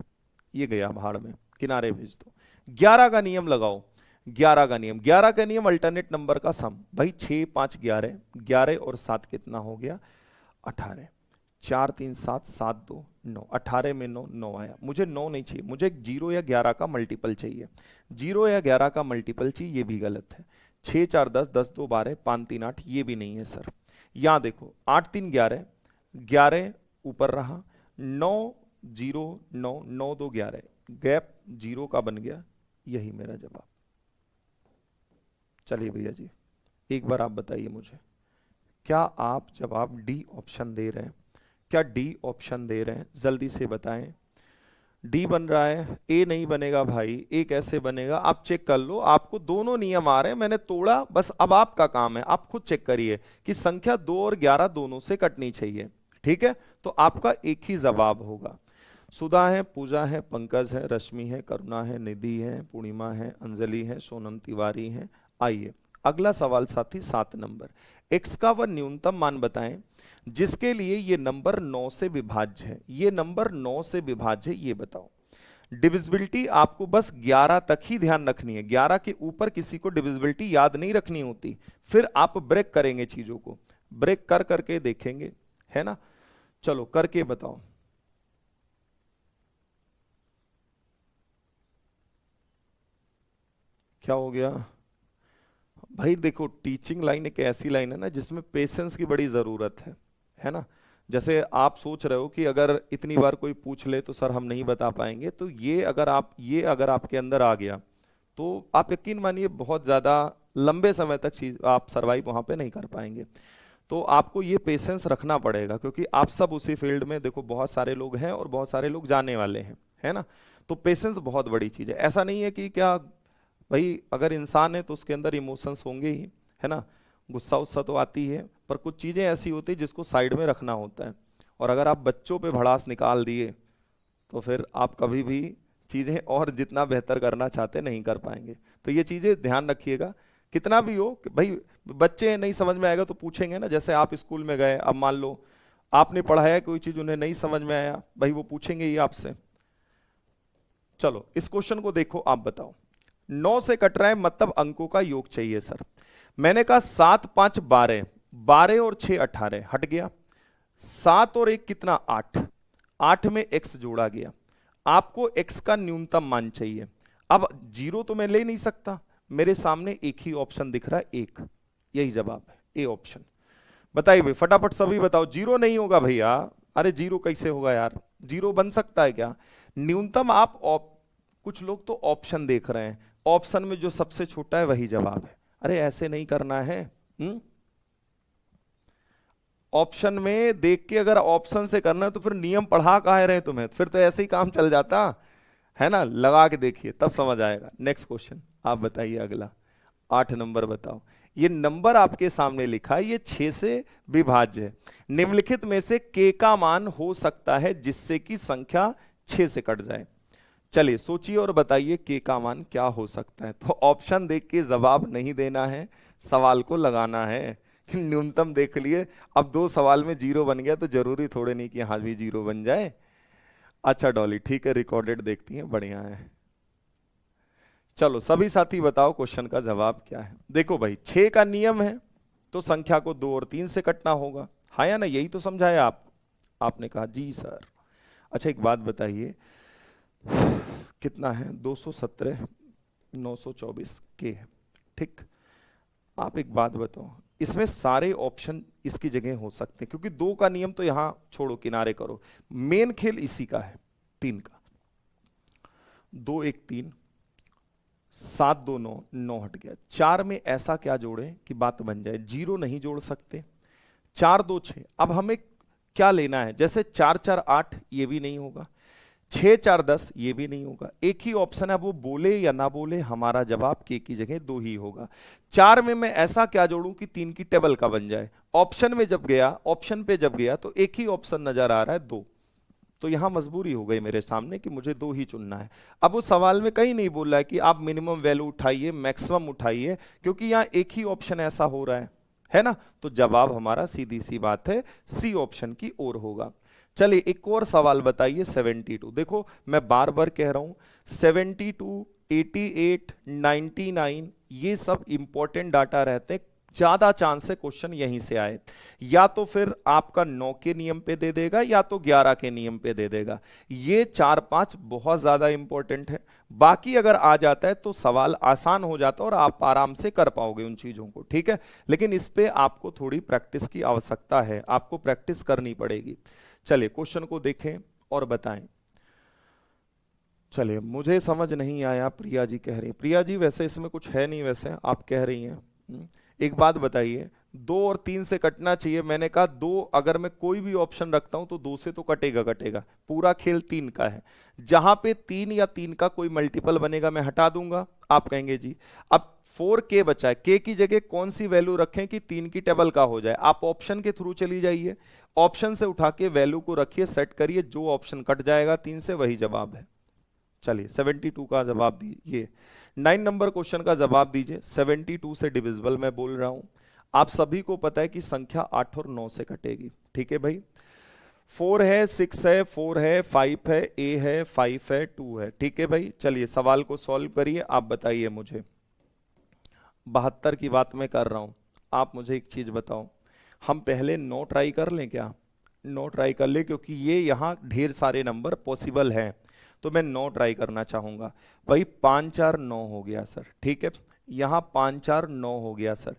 ये गया भाड़ में, किनारे भेज दो। 11 का नियम लगाओ, 11 का नियम, 11 का नियम अल्टरनेट नंबर का सम। भाई 6 5 11, 11 और 7 कितना हो गया 18, 4 3 7 7 2 9, 18 में 9 9 आया। मुझे 9 नहीं चाहिए, मुझे 0 या 11 का मल्टीपल चाहिए। 0 या 11 का मल्टीपल चाहिए, ये भी गलत है। 6 4 10, 10 2 12, 5 3 8, ये भी नहीं है सर। यहां देखो 8 3 11, 11 ऊपर रहा, 9 0 9 9 2 11, गैप 0 का बन गया, यही मेरा जवाब। चलिए भैया जी, एक बार आप बताइए मुझे, क्या आप जवाब डी ऑप्शन दे रहे हैं? क्या डी ऑप्शन दे रहे हैं? जल्दी से बताएं। डी बन रहा है, ए नहीं बनेगा भाई। ए कैसे बनेगा? आप चेक कर लो, आपको दोनों नियम आ रहे हैं, मैंने तोड़ा बस। अब आपका काम है, आप खुद चेक करिए कि संख्या 2 और 11 दोनों से कटनी चाहिए। ठीक है, तो आपका एक ही जवाब होगा। सुधा है, पूजा है, पंकज है, रश्मि है, करुणा है, निधि है, पूर्णिमा है, अंजलि है, सोनम तिवारी है। आइए अगला सवाल साथी 7 नंबर। x का वह न्यूनतम मान बताएं जिसके लिए ये नंबर 9 से विभाज्य है। ये नंबर 9 से विभाज्य है, ये बताओ। डिविजिबिलिटी आपको बस 11 तक ही ध्यान रखनी है, 11 के ऊपर किसी को डिविजिबिलिटी याद नहीं रखनी होती। फिर आप ब्रेक करेंगे, चीजों को ब्रेक कर करके देखेंगे, है ना। चलो करके बताओ। क्या हो गया भाई? देखो, टीचिंग लाइन एक ऐसी लाइन है ना जिसमें पेशेंस की बड़ी जरूरत है ना। जैसे आप सोच रहे हो कि अगर इतनी बार कोई पूछ ले तो सर हम नहीं बता पाएंगे, तो ये अगर आपके अंदर आ गया तो आप यकीन मानिए बहुत ज्यादा लंबे समय तक चीज आप सरवाइव वहां पे नहीं कर पाएंगे। तो आपको ये पेशेंस रखना पड़ेगा, क्योंकि आप सब उसी फील्ड में, देखो बहुत सारे लोग हैं और बहुत सारे लोग जाने वाले हैं, है ना। तो पेशेंस बहुत बड़ी चीज है। ऐसा नहीं है कि क्या भाई, अगर इंसान है तो उसके अंदर इमोशंस होंगे ही, है ना। गुस्सा उस्सा तो आती है, पर कुछ चीजें ऐसी होती है जिसको साइड में रखना होता है। और अगर आप बच्चों पे भड़ास निकाल दिए तो फिर आप कभी भी चीजें और जितना बेहतर करना चाहते नहीं कर पाएंगे। तो ये चीजें ध्यान रखिएगा। कितना भी हो कि भाई बच्चे हैं, नहीं समझ में आएगा तो पूछेंगे ना। जैसे आप स्कूल में गए, अब मान लो आपने पढ़ाया कोई चीज, उन्हें नहीं समझ में आया, भाई वो पूछेंगे ही आपसे। चलो इस क्वेश्चन को देखो, आप बताओ। 9 से कट रहा है, मतलब अंकों का योग चाहिए सर। मैंने कहा 7 5 12, 12 और 6 18, हट गया। 7 और 1 कितना 8, 8 में x जोड़ा गया। आपको x का न्यूनतम मान चाहिए। अब 0 तो मैं ले नहीं सकता, मेरे सामने एक ही ऑप्शन दिख रहा है, 1। यही जवाब है, ए ऑप्शन। बताइए भाई फटाफट सभी बताओ। 0 नहीं होगा भैया। अरे 0 कैसे होगा यार? 0 बन सकता है क्या? न्यूनतम आप कुछ लोग तो ऑप्शन देख रहे हैं, ऑप्शन में जो सबसे छोटा है वही जवाब है। अरे ऐसे नहीं करना है। ऑप्शन में देख के अगर ऑप्शन से करना है तो फिर नियम पढ़ा काहे रहे तुम्हें? फिर तो ऐसे ही काम चल जाता है ना। लगा के देखिए तब समझ आएगा। नेक्स्ट क्वेश्चन आप बताइए अगला। 8 नंबर बताओ। ये नंबर आपके सामने लिखा है, ये 6 से विभाज्य है। निम्नलिखित में से k का मान हो सकता है जिससे कि संख्या 6 से कट जाए। चलिए सोचिए और बताइए k का मान क्या हो सकता है। तो ऑप्शन देख के जवाब नहीं देना है, सवाल को लगाना है। न्यूनतम देख लिए, अब 2 सवाल में 0 बन गया तो जरूरी थोड़े नहीं कि हाँ भी 0 बन जाए। अच्छा डॉली ठीक है, रिकॉर्डेड देखती हैं, बढ़िया है। चलो सभी साथी बताओ क्वेश्चन का जवाब क्या है। देखो भाई 6 का नियम है तो संख्या को 2 और 3 से कटना होगा, हाँ या ना। यही तो समझाया आपने कहा जी सर। अच्छा एक बात बताइए, कितना है? 217 924 के। ठीक, आप एक बात बताओ, इसमें सारे ऑप्शन इसकी जगह हो सकते हैं, क्योंकि 2 का नियम तो यहां छोड़ो, किनारे करो। मेन खेल इसी का है, 3 का। 2 1 3, 7 2 9, 9 हट गया। 4 में ऐसा क्या जोड़े कि बात बन जाए? 0 नहीं जोड़ सकते। 4 2 6, अब हमें क्या लेना है? जैसे 4 4 8, ये भी नहीं होगा। 6 4 10, ये भी नहीं होगा। एक ही ऑप्शन है, वो बोले या ना बोले, हमारा जवाब के की जगह 2 ही होगा। 4 में मैं ऐसा क्या जोड़ूं कि 3 की टेबल का बन जाए? ऑप्शन में जब गया, ऑप्शन पे जब गया तो एक ही ऑप्शन नजर आ रहा है 2। तो यहां मजबूरी हो गई मेरे सामने कि मुझे 2 ही चुनना है। अब उस सवाल में कहीं नहीं बोल रहा है कि आप मिनिमम वैल्यू उठाइए, मैक्सिमम उठाइए, क्योंकि यहां एक ही ऑप्शन ऐसा हो रहा है ना। तो जवाब हमारा सीधी सी बात है सी ऑप्शन की ओर होगा। चलिए एक और सवाल बताइए 72। देखो मैं बार बार कह रहा हूं 72, 88, 99 ये सब इंपॉर्टेंट डाटा रहते हैं, ज्यादा चांस है क्वेश्चन यहीं से आए। या तो फिर आपका 9 के नियम पे दे देगा या तो 11 के नियम पे दे देगा। ये 4-5 बहुत ज्यादा इंपॉर्टेंट है। बाकी अगर आ जाता है तो सवाल आसान हो जाता है और आप आराम से कर पाओगे उन चीजों को, ठीक है। लेकिन इस पे आपको थोड़ी प्रैक्टिस की आवश्यकता है, आपको प्रैक्टिस करनी पड़ेगी। चलिए क्वेश्चन को देखें और बताएं। चलिए मुझे समझ नहीं आया, प्रिया जी कह रही हैं। प्रिया जी वैसे इसमें कुछ है नहीं, वैसे आप कह रही हैं। एक बात बताइए, 2 और 3 से कटना चाहिए। मैंने कहा 2, अगर मैं कोई भी ऑप्शन रखता हूं तो 2 से तो कटेगा कटेगा, पूरा खेल 3 का है। जहां पे 3 या 3 का कोई मल्टीपल बनेगा मैं हटा दूंगा। आप कहेंगे जी अब 4k बचा है, k की जगह कौन सी वैल्यू रखें कि 3 की टेबल का हो जाए। आप ऑप्शन के थ्रू चली जाइए, ऑप्शन से उठा के वैल्यू को रखिए, सेट करिए, जो ऑप्शन कट जाएगा 3 से वही जवाब है। चलिए 72 का जवाब दीजिए। 9 नंबर क्वेश्चन का जवाब दीजिए। 72 से डिविजिबल मैं बोल रहा हूं। आप सभी को पता है कि संख्या 8 और 9 से कटेगी, ठीक है भाई। 4 है, 6 है, 4 है, 5 है, ए है, 5 है, 2 है, ठीक है भाई। चलिए सवाल को सॉल्व करिए, आप बताइए मुझे। 72 की बात मैं कर रहा हूं। आप मुझे एक चीज बताओ, हम पहले 9 ट्राई कर लें क्या? 9 ट्राई कर ले, क्योंकि ये यहां ढेर सारे नंबर पॉसिबल हैं, तो मैं 9 ट्राई करना चाहूंगा। भाई 5 4 9 हो गया सर, ठीक है। यहां 5 4 9 हो गया सर।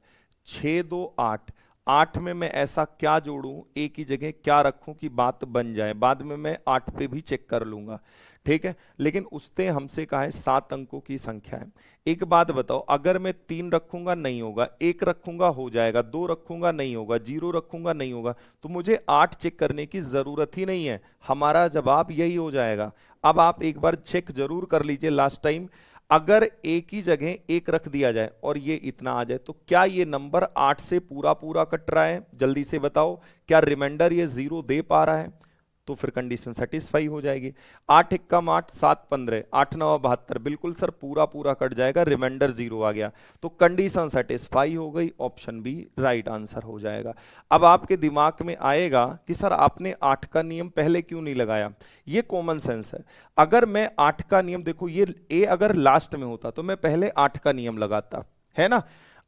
6 2 8, 8 में मैं ऐसा क्या जोड़ूं, ए की जगह क्या रखूं कि बात बन जाए। बाद में मैं 8 पे भी चेक कर लूंगा, ठीक है। लेकिन उसने हमसे कहा है 7 अंकों की संख्या है। एक बात बताओ, अगर मैं 3 रखूंगा नहीं होगा, 1 रखूंगा हो जाएगा, 2 रखूंगा नहीं होगा, 0 रखूंगा नहीं होगा, तो मुझे 8 चेक करने की जरूरत ही नहीं है, हमारा जवाब यही हो जाएगा। अब आप एक बार चेक जरूर कर लीजिए लास्ट टाइम, अगर ए की जगह 1 रख दिया जाए और ये इतना आ जाए, तो क्या ये नंबर 8 से पूरा पूरा कट रहा है? जल्दी से बताओ, क्या रिमाइंडर ये 0 दे पा रहा है? तो फिर कंडीशन सेटिस्फाई हो जाएगी। 8 एकम 8, 7 15, 8 9 72, बिल्कुल सर पूरा पूरा कट जाएगा, रिमाइंडर 0 आ गया, तो कंडीशन सेटिस्फाई हो गई, ऑप्शन बी राइट आंसर हो जाएगा। अब आपके दिमाग में आएगा कि सर आपने 8 का नियम पहले क्यों नहीं लगाया? ये कॉमन सेंस है। अगर मैं 8 का नियम, देखो ये ए अगर लास्ट में होता तो मैं पहले 8 का नियम लगाता, है ना।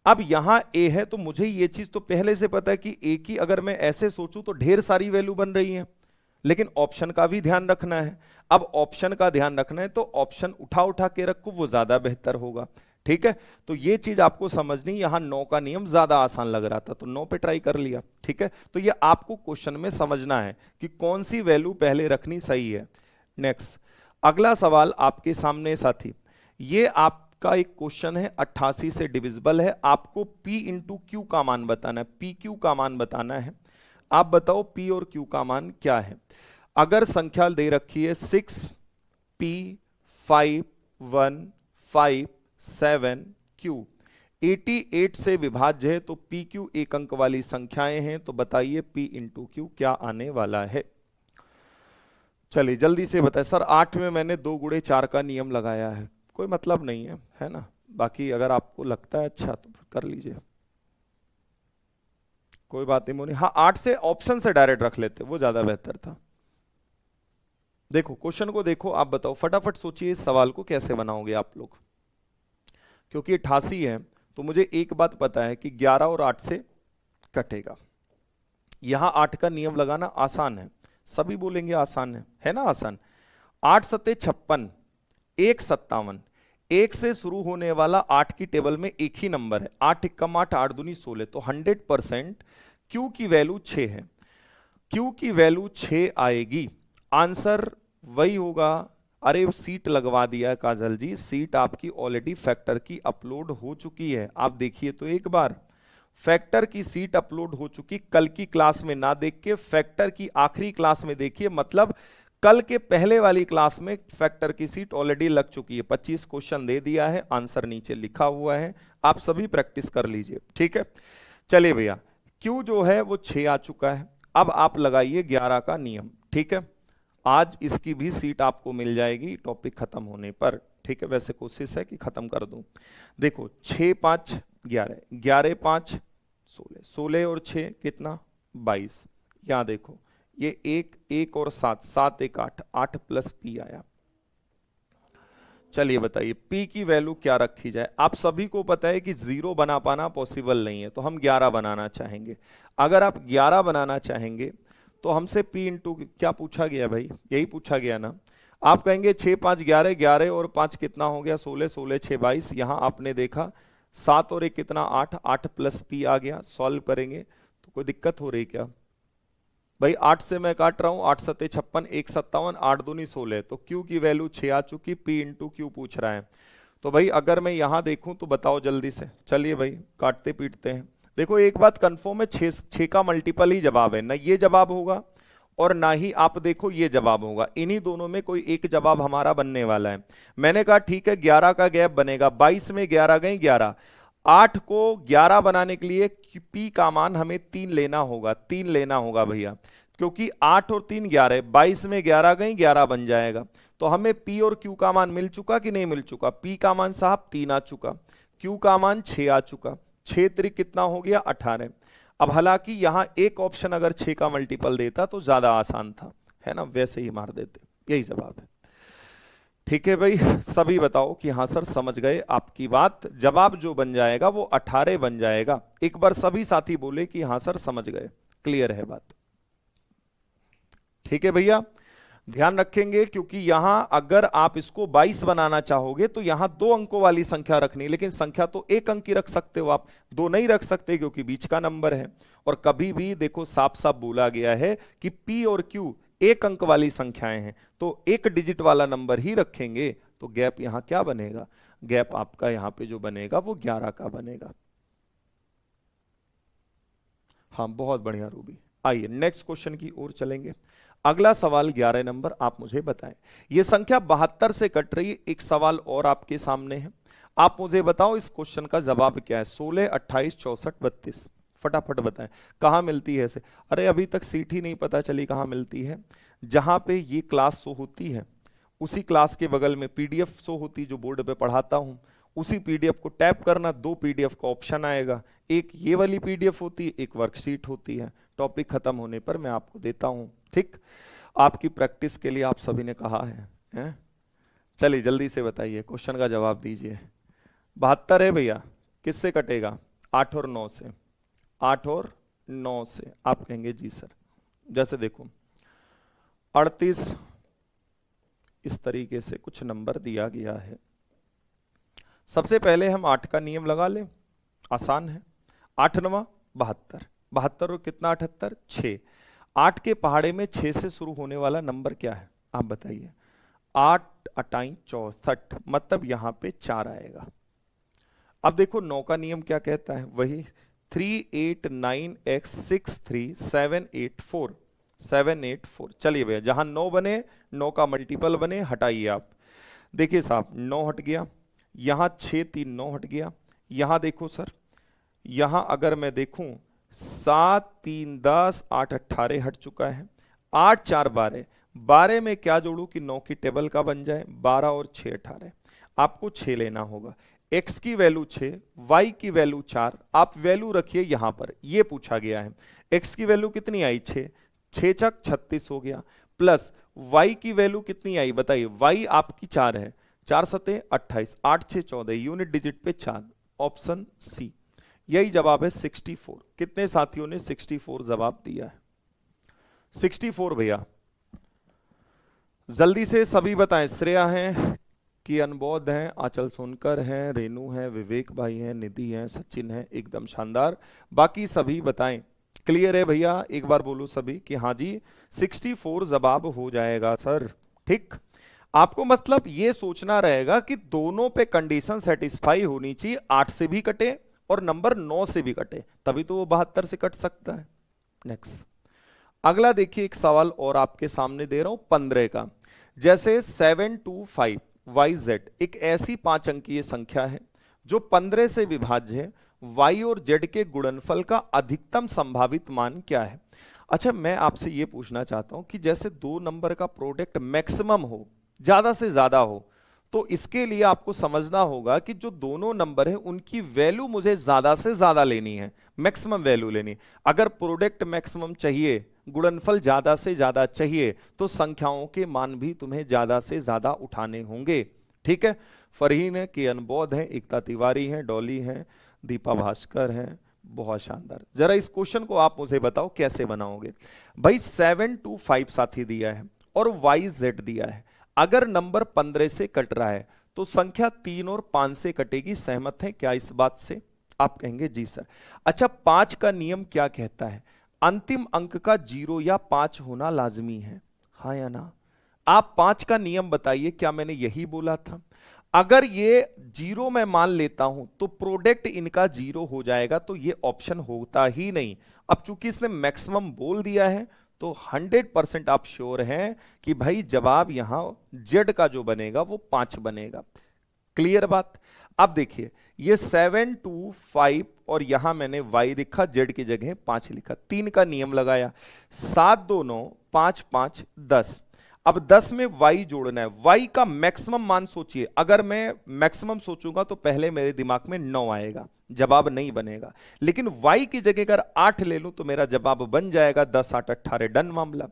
अब यहां ए है तो मुझे ये चीज तो पहले से पता है कि ए की अगर मैं ऐसे सोचूं तो ढेर सारी वैल्यू बन रही है, लेकिन ऑप्शन का भी ध्यान रखना है। अब ऑप्शन का ध्यान रखना है तो ऑप्शन उठा उठा के रखो, वो ज्यादा बेहतर होगा, ठीक है। तो ये चीज आपको समझनी, यहां 9 का नियम ज्यादा आसान लग रहा था तो 9 पे ट्राई कर लिया, ठीक है। तो ये आपको क्वेश्चन में समझना है कि कौन सी वैल्यू पहले रखनी सही है। नेक्स्ट अगला सवाल आपके सामने साथी, ये आपका एक क्वेश्चन है 88 से डिविजिबल है। आपको P इंटू क्यू का मान बताना है, पी क्यू का मान बताना है। आप बताओ P और Q का मान क्या है। अगर संख्या दे रखी है 6 P 5 1 5 7 Q, 88 से विभाज्य है तो P Q एक अंक वाली संख्याएं हैं, तो बताइए P इंटू Q क्या आने वाला है। चलिए जल्दी से बताएं। सर 8 में मैंने 2 गुणे 4 का नियम लगाया है, कोई मतलब नहीं है, है ना। बाकी अगर आपको लगता है अच्छा तो कर लीजिए, कोई बात नहीं मोनी। हाँ 8 से ऑप्शन से डायरेक्ट रख लेते, वो ज्यादा बेहतर था। देखो क्वेश्चन को देखो, आप बताओ, फटाफट सोचिए इस सवाल को कैसे बनाओगे आप लोग। क्योंकि 88 है तो मुझे एक बात पता है कि 11 और 8 से कटेगा। यहां 8 का नियम लगाना आसान है, सभी बोलेंगे आसान है ना आसान। 8 सत्ते 56, 1 57, 1 से शुरू होने वाला 8 की टेबल में एक ही नंबर है, 8 एकम 8, 8 दूनी 16, तो 100% Q की वैल्यू 6 है। Q की वैल्यू 6 आएगी, आंसर वही होगा। अरे सीट लगवा दिया है काजल जी, सीट आपकी ऑलरेडी फैक्टर की अपलोड हो चुकी है, आप देखिए तो एक बार, फैक्टर की सीट अपलोड हो चुकी। कल की क्लास में ना देख के फैक्टर की आखिरी क्लास में देखिए, मतलब कल के पहले वाली क्लास में फैक्टर की सीट ऑलरेडी लग चुकी है। 25 क्वेश्चन दे दिया है, आंसर नीचे लिखा हुआ है, आप सभी प्रैक्टिस कर लीजिए, ठीक है। चलिए भैया Q जो है वो 6 आ चुका है। अब आप लगाइए 11 का नियम, ठीक है। आज इसकी भी सीट आपको मिल जाएगी टॉपिक खत्म होने पर, ठीक है। वैसे कोशिश है कि खत्म कर दूं। देखो 6 5 11, 11 5 16, 16 और 6 कितना 22। यहां देखो ये 1 और 7, 7 1 8, 8 प्लस पी आया। चलिए बताइए p की वैल्यू क्या रखी जाए। आप सभी को पता है कि 0 बना पाना पॉसिबल नहीं है, तो हम 11 बनाना चाहेंगे। अगर आप 11 बनाना चाहेंगे तो हमसे p इंटू क्या पूछा गया भाई, यही पूछा गया ना। आप कहेंगे 6 5 11, 11 और 5 कितना हो गया 16, 16 6 22। यहां आपने देखा 7 और 1 कितना 8, 8 प्लस p आ गया। सॉल्व करेंगे तो कोई दिक्कत हो रही क्या भाई? 8 से मैं काट रहा हूं, 8 सत्ते 56, 1 57, 8 दूनी 16, तो Q की वैल्यू 6 आ चुकी, P इंटू क्यू पूछ रहा है। तो भाई अगर मैं यहां देखूं तो बताओ जल्दी से, चलिए भाई काटते पीटते हैं। देखो एक बात कंफर्म है, 6 का मल्टीपल ही जवाब है, ना ये जवाब होगा और ना ही आप देखो ये जवाब होगा। इन्हीं दोनों में कोई एक जवाब हमारा बनने वाला है। मैंने कहा ठीक है 11 का गैप बनेगा, 22 में 11 गई 11, 8 को 11 बनाने के लिए p का मान हमें 3 लेना होगा, 3 लेना होगा भैया, क्योंकि 8 और 3 11, 22 में 11 गई 11 बन जाएगा। तो हमें p और q का मान मिल चुका कि नहीं मिल चुका? p का मान साहब 3 आ चुका, q का मान 6 आ चुका, 6 त्रिक कितना हो गया 18। अब हालांकि यहां एक ऑप्शन अगर 6 का मल्टीपल देता तो ज्यादा आसान था, है ना, वैसे ही मार देते। यही जवाब है। ठीक है भाई, सभी बताओ कि हाँ सर समझ गए आपकी बात। जवाब जो बन जाएगा वो 18 बन जाएगा। एक बार सभी साथी बोले कि हाँ सर समझ गए, क्लियर है बात। ठीक है भैया, ध्यान रखेंगे क्योंकि यहां अगर आप इसको 22 बनाना चाहोगे तो यहां 2 अंकों वाली संख्या रखनी, लेकिन संख्या तो 1 अंक की रख सकते हो आप, 2 नहीं रख सकते क्योंकि बीच का नंबर है। और कभी भी देखो साफ साफ बोला गया है कि P और Q 1 अंक वाली संख्याएं हैं, तो 1 डिजिट वाला नंबर ही रखेंगे। तो गैप यहां क्या बनेगा? गैप आपका यहां पे जो बनेगा वो 11 का बनेगा। हाँ बहुत बढ़िया रूबी। आइए नेक्स्ट क्वेश्चन की ओर चलेंगे। अगला सवाल 11 नंबर, आप मुझे बताएं। यह संख्या 72 से कट रही है। एक सवाल और आपके सामने है, आप मुझे बताओ इस क्वेश्चन का जवाब क्या है। 16 28 64 32, फटाफट बताएं कहां मिलती है इसे। अरे अभी तक सीट ही नहीं पता चली कहां मिलती है। जहां पे ये क्लास शो होती है उसी क्लास के बगल में पीडीएफ शो होती जो बोर्ड पे पढ़ाता हूं, उसी पीडीएफ को टैप करना, 2 पीडीएफ का ऑप्शन आएगा, एक ये वाली पीडीएफ होती है, एक वर्कशीट होती है। टॉपिक खत्म होने पर मैं आपको देता हूं, ठीक, आपकी प्रैक्टिस के लिए आप सभी ने कहा है? चलिए जल्दी से बताइए, क्वेश्चन का जवाब दीजिए। 72 है भैया, किससे कटेगा? 8 और 9 से, 8 और 9 से। आप कहेंगे जी सर। जैसे देखो 38 इस तरीके से कुछ नंबर दिया गया है। सबसे पहले हम 8 का नियम लगा लें, आसान है। 8 9 72, 72 और कितना 78 6। 8 के पहाड़े में 6 से शुरू होने वाला नंबर क्या है आप बताइए? 8 अटाई 64, मतलब यहां पे 4 आएगा। अब देखो 9 का नियम क्या कहता है, वही 3 8 9 x 6 3 7 8 4, 7 8 4। चलिए भैया जहां 9 बने, 9 का मल्टीपल बने, हटाइए आप। देखिए साहब 9 हट गया, यहां 6 3 9 हट गया। यहां देखो सर, यहां अगर मैं देखूं 7 3 10 8 18 हट चुका है। 8 4 12, 12 में क्या जोड़ू कि 9 की टेबल का बन जाए? 12 और 6 18। आपको 6 लेना होगा। x की वैल्यू 6, y की वैल्यू 4। आप वैल्यू रखिए यहां पर, ये पूछा गया है। x की वैल्यू कितनी आई? 6, 6 छक 36 हो गया, प्लस y की वैल्यू कितनी आई बताइए? y आपकी 4 है, 4 सते 28, 8 6 14, यूनिट डिजिट पे 4, ऑप्शन सी। यही जवाब है 64। कितने साथियों ने 64 जवाब दिया है? 64 भैया, जल्दी से सभी बताएं। श्रेया हैं, कि अनबोध हैं, आंचल सोनकर हैं, रेनू हैं, विवेक भाई हैं, निधि हैं, सचिन हैं, एकदम शानदार। बाकी सभी बताएं क्लियर है भैया? एक बार बोलो सभी कि हाँ जी 64 जवाब हो जाएगा सर। ठीक, आपको मतलब ये सोचना रहेगा कि दोनों पे कंडीशन सेटिस्फाई होनी चाहिए, 8 से भी कटे और नंबर 9 से भी कटे, तभी तो वो 72 से कट सकता है। नेक्स्ट अगला देखिए, एक सवाल और आपके सामने दे रहा हूं 15 का। जैसे 725 YZ एक ऐसी 5 अंकीय संख्या है जो 15 से विभाज्य है। Y और Z के गुणनफल का अधिकतम संभावित मान क्या है? अच्छा मैं आपसे यह पूछना चाहता हूं कि जैसे दो नंबर का प्रोडक्ट मैक्सिमम हो, ज्यादा से ज्यादा हो, तो इसके लिए आपको समझना होगा कि जो दोनों नंबर है उनकी वैल्यू मुझे ज्यादा से ज्यादा लेनी है, मैक्सिमम वैल्यू लेनी है। अगर प्रोडक्ट मैक्सिमम चाहिए, गुणनफल ज्यादा से ज्यादा चाहिए, तो संख्याओं के मान भी तुम्हें ज्यादा से ज्यादा उठाने होंगे। ठीक है, फरहीन है, के अनबोध है, एकता तिवारी है, डॉली है, दीपा भास्कर है, बहुत शानदार। जरा इस क्वेश्चन को आप मुझे बताओ कैसे बनाओगे। भाई 7 2 5 साथी दिया है और YZ दिया है। अगर नंबर 15 से कट रहा है तो संख्या 3 और 5 से कटेगी, सहमत है क्या इस बात से? आप कहेंगे जी सर। अच्छा, 5 का नियम क्या कहता है? अंतिम अंक का 0 या 5 होना लाजमी है, हाँ या ना? आप 5 का नियम बताइए, क्या मैंने यही बोला था? अगर ये 0 मैं मान लेता हूं तो प्रोडक्ट इनका 0 हो जाएगा, तो ये ऑप्शन होता ही नहीं। अब चूंकि इसने मैक्सिमम बोल दिया है तो 100% आप श्योर हैं कि भाई जवाब यहां जेड का जो बनेगा वो 5 बनेगा। क्लियर बात? अब देखिए, ये 7 2 5 और यहां मैंने y लिखा, जेड की जगह 5 लिखा, 3 का नियम लगाया, 7 2 9 5 5 10। अब 10 में y जोड़ना है। y का मैक्सिमम मान सोचिए, अगर मैं मैक्सिमम सोचूंगा तो पहले मेरे दिमाग में 9 आएगा, जवाब नहीं बनेगा। लेकिन y की जगह अगर 8 ले लूं तो मेरा जवाब बन जाएगा 10 8 18, डन मामला।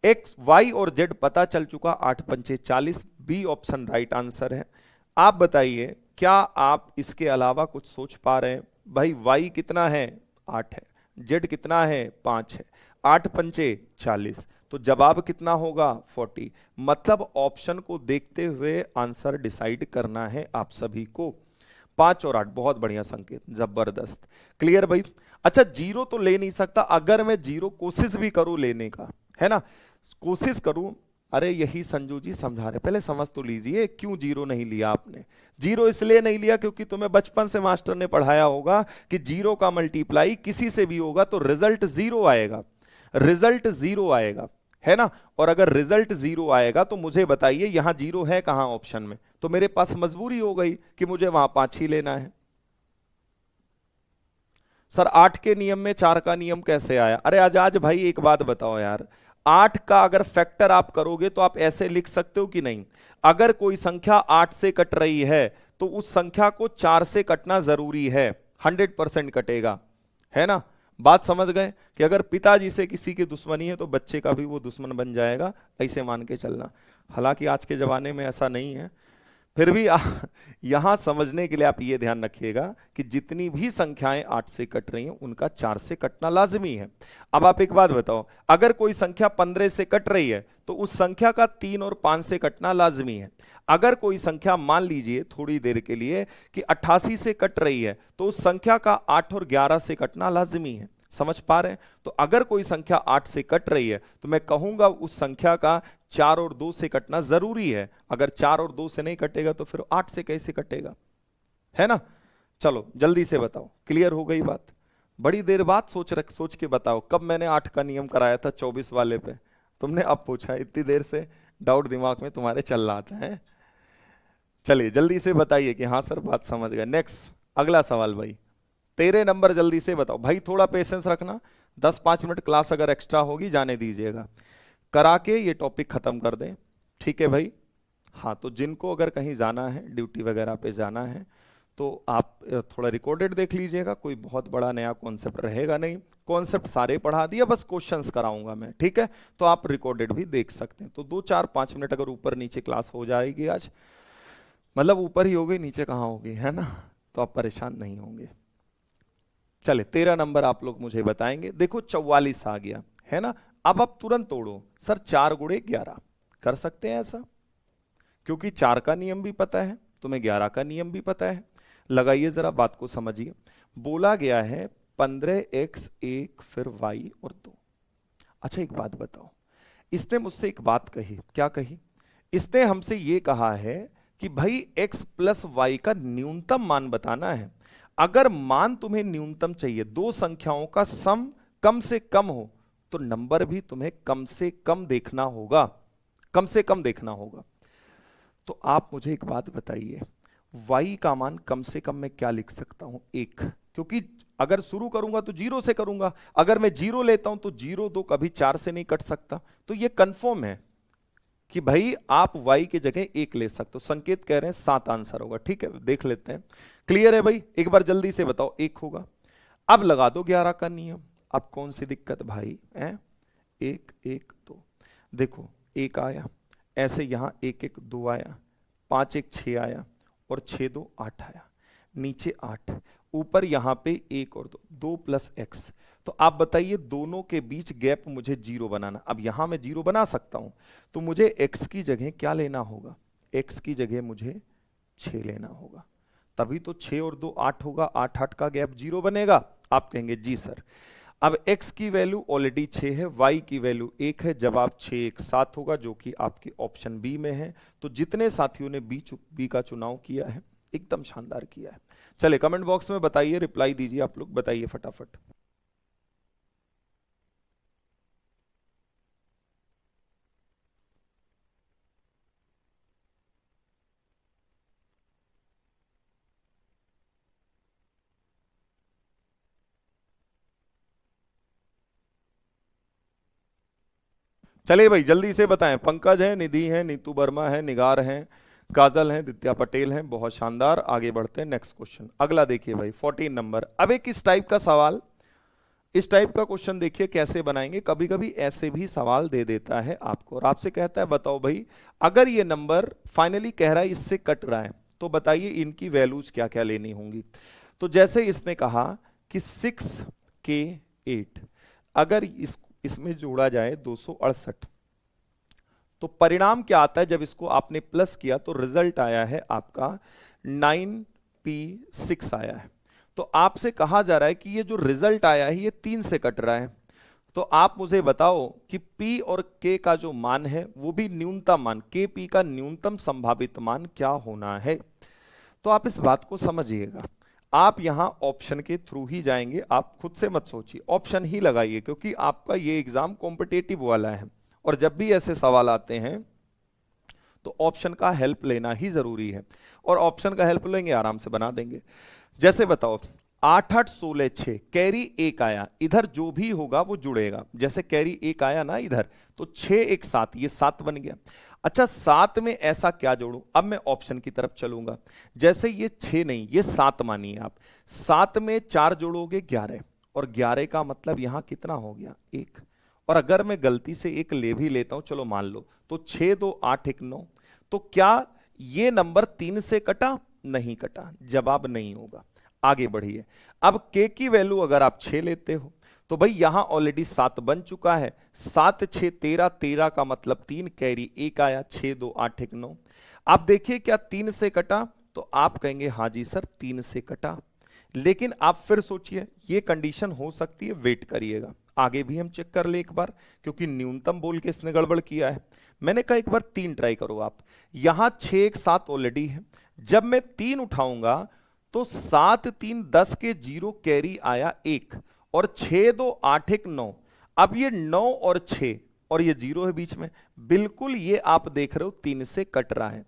x y और z पता चल चुका, 8 पंचे 40, बी ऑप्शन राइट आंसर है। आप बताइए, क्या आप इसके अलावा कुछ सोच पा रहे हैं? भाई y कितना है? 8 है, z कितना है? 5 है, 8 पंचे 40, तो जवाब कितना होगा? 40। मतलब ऑप्शन को देखते हुए आंसर डिसाइड करना है आप सभी को। 5 और 8, बहुत बढ़िया संकेत, जबरदस्त। क्लियर भाई? अच्छा, 0 तो ले नहीं सकता, अगर मैं 0 कोशिश भी करूं लेने का, है ना, कोशिश करूं, अरे यही संजू जी समझा रहे, पहले समझ तो लीजिए क्यों 0 नहीं लिया आपने। 0 इसलिए नहीं लिया क्योंकि तुम्हें बचपन से मास्टर ने पढ़ाया होगा कि 0 का मल्टीप्लाई किसी से भी होगा तो रिजल्ट 0 आएगा, रिजल्ट 0 आएगा, है ना। और अगर रिजल्ट 0 आएगा तो मुझे बताइए यहां 0 है कहां ऑप्शन में, तो मेरे पास मजबूरी हो गई कि मुझे वहां 5 ही लेना है। सर 8 के नियम में 4 का नियम कैसे आया? अरे आज भाई एक बात बताओ यार, 8 का अगर फैक्टर आप करोगे तो आप ऐसे लिख सकते हो कि नहीं, अगर कोई संख्या 8 से कट रही है तो उस संख्या को 4 से कटना जरूरी है, 100% कटेगा, है ना। बात समझ गए कि अगर पिताजी से किसी की दुश्मनी है तो बच्चे का भी वो दुश्मन बन जाएगा, ऐसे मान के चलना। हालांकि आज के जमाने में ऐसा नहीं है, फिर भी यहां समझने के लिए आप ये ध्यान रखिएगा कि जितनी भी संख्याएं 8 से कट रही हैं उनका 4 से कटना लाजमी है। अब आप एक बात बताओ, अगर कोई संख्या 15 से कट रही है तो उस संख्या का 3 और 5 से कटना लाजमी है। अगर कोई संख्या मान लीजिए थोड़ी देर के लिए कि 88 से कट रही है तो उस संख्या का 8 और 11 से कटना लाजमी है। समझ पा रहे हैं? तो अगर कोई संख्या 8 से कट रही है तो मैं कहूंगा उस संख्या का 4 और 2 से कटना जरूरी है। अगर 4 और 2 से नहीं कटेगा तो फिर 8 से कैसे कटेगा, है ना। चलो जल्दी से बताओ, क्लियर हो गई बात? बड़ी देर बाद सोच के बताओ, कब मैंने 8 का नियम कराया था 24 वाले पे, तुमने अब पूछा, इतनी देर से डाउट दिमाग में तुम्हारे चल रहा था, है? चलिए जल्दी से बताइए कि हाँ सर बात समझ गए। नेक्स्ट अगला सवाल भाई, 13 नंबर जल्दी से बताओ। भाई थोड़ा पेशेंस रखना, 10-5 मिनट क्लास अगर एक्स्ट्रा होगी जाने दीजिएगा, करा के ये टॉपिक खत्म कर दें, ठीक है भाई। हाँ, तो जिनको अगर कहीं जाना है, ड्यूटी वगैरह पे जाना है, तो आप थोड़ा रिकॉर्डेड देख लीजिएगा, कोई बहुत बड़ा नया कॉन्सेप्ट रहेगा नहीं, कॉन्सेप्ट सारे पढ़ा दिया, बस क्वेश्चंस कराऊंगा मैं, ठीक है। तो आप रिकॉर्डेड भी देख सकते हैं। तो 2-4-5 मिनट अगर ऊपर नीचे क्लास हो जाएगी आज, मतलब ऊपर ही होगी नीचे कहाँ होगी, है ना, तो आप परेशान नहीं होंगे। चले 13 नंबर आप लोग मुझे बताएंगे। देखो 44 आ गया, है ना। अब आप तुरंत तोड़ो, सर 4 गुणे 11 कर सकते हैं ऐसा, क्योंकि 4 का नियम भी पता है तुम्हें, 11 का नियम भी पता है। लगाइए जरा, बात को समझिए। बोला गया है 15x 1 फिर y और 2। अच्छा एक बात बताओ, इसने मुझसे एक बात कही, क्या कही? इसने हमसे ये कहा है कि भाई x प्लस वाई का न्यूनतम मान बताना है। अगर मान तुम्हें न्यूनतम चाहिए, दो संख्याओं का सम कम से कम हो, तो नंबर भी तुम्हें कम से कम देखना होगा, कम से कम देखना होगा। तो आप मुझे एक बात बताइए, y का मान कम से कम मैं क्या लिख सकता हूं? 1, क्योंकि अगर शुरू करूंगा तो 0 से करूंगा, अगर मैं 0 लेता हूं तो 0 2 कभी 4 से नहीं कट सकता, तो ये कंफर्म है। कि भाई आप y की जगह 1 ले सकते हो, संकेत कह रहे हैं 7 आंसर होगा। ठीक है, देख लेते हैं। क्लियर है भाई? एक बार जल्दी से बताओ, 1 होगा। अब लगा दो 11 का नियम। अब कौन सी दिक्कत भाई है? 1 1 2, देखो 1 आया, ऐसे यहां 1 1 2 आया, 5 1 6 आया, और 6 2 8 आया, नीचे 8, ऊपर यहां पे 1 और 2, 2 प्लस x। तो आप बताइए दोनों के बीच गैप मुझे 0 बनाना। अब यहां मैं 0 बना सकता हूं, तो मुझे x की जगह क्या लेना होगा? x की जगह मुझे 6 लेना होगा, तभी तो 6 और 2 8 होगा, 8 8 का गैप 0 बनेगा। आप कहेंगे जी सर। अब x की वैल्यू ऑलरेडी 6 है, y की वैल्यू 1 है, जवाब 6 1 7 होगा, जो कि आपके ऑप्शन बी में है। तो जितने साथियों ने बी का चुनाव किया है, एकदम शानदार किया है। चले कमेंट बॉक्स में बताइए, रिप्लाई दीजिए, आप लोग बताइए फटाफट। चलिए भाई जल्दी से बताएं। पंकज है, निधि है, नीतू वर्मा है, निगार है, काजल है, दित्या पटेल है। बहुत शानदार, आगे बढ़ते हैं नेक्स्ट क्वेश्चन। अगला देखिए भाई 14 नंबर। अब एक इस टाइप का सवाल, इस टाइप का क्वेश्चन देखिए कैसे बनाएंगे। कभी कभी ऐसे भी सवाल दे देता है आपको, और आपसे कहता है बताओ भाई, अगर ये नंबर फाइनली कह रहा है इससे कट रहा है, तो बताइए इनकी वैल्यूज क्या क्या लेनी होंगी। तो जैसे इसने कहा कि 6 के 8, अगर इसमें जोड़ा जाए 268, तो परिणाम क्या आता है? जब इसको आपने प्लस किया तो रिजल्ट आया है आपका 9p6 आया है। तो आपसे कहा जा रहा है कि ये जो रिजल्ट आया है ये 3 से कट रहा है। तो आप मुझे बताओ कि p और k का जो मान है वो भी न्यूनतम मान, k p का न्यूनतम संभावित मान क्या होना है। तो आप इस बात को समझिएगा, आप यहां ऑप्शन के थ्रू ही जाएंगे, आप खुद से मत सोचिए, ऑप्शन ही लगाइए, क्योंकि आपका ये एग्जाम कॉम्पिटेटिव वाला है, और जब भी ऐसे सवाल आते हैं तो ऑप्शन का हेल्प लेना ही जरूरी है, और ऑप्शन का हेल्प लेंगे आराम से बना देंगे। जैसे बताओ 8 8 16 6, कैरी 1 आया, इधर जो भी होगा वो जुड़ेगा। जैसे कैरी 1 आया ना इधर, तो 6 1 7, ये 7 बन गया। अच्छा 7 में ऐसा क्या जोड़ूं? अब मैं ऑप्शन की तरफ चलूंगा। जैसे ये 6 नहीं, ये 7 मानिए आप, 7 में 4 जोड़ोगे 11, और 11 का मतलब यहां कितना हो गया? 1। और अगर मैं गलती से 1 ले भी लेता हूं, चलो मान लो, तो 6 2 8 1 9, तो क्या ये नंबर 3 से कटा? नहीं कटा, जवाब नहीं होगा। आगे बढ़िए। अब k की वैल्यू अगर आप 6 लेते हो, तो भाई यहां ऑलरेडी 7 बन चुका है, 7 6 13, 13 का मतलब 3, कैरी 1 आया, 6 2 8 1 9। आप देखिए क्या 3 से कटा? तो आप कहेंगे हाँ जी सर 3 से कटा। लेकिन आप फिर सोचिए, ये कंडीशन हो सकती है, वेट करिएगा, आगे भी हम चेक कर ले एक बार, क्योंकि न्यूनतम बोल के इसने गड़बड़ किया है। मैंने कहा एक बार 3 ट्राई करो आप। यहां 6 1 7 ऑलरेडी है, जब मैं 3 उठाऊंगा तो 7 3 10 के 0, कैरी आया 1, और 6 2 8 1 9। अब ये 9 और 6 और ये 0 है बीच में, बिल्कुल ये आप देख रहे हो 3 से कट रहा है।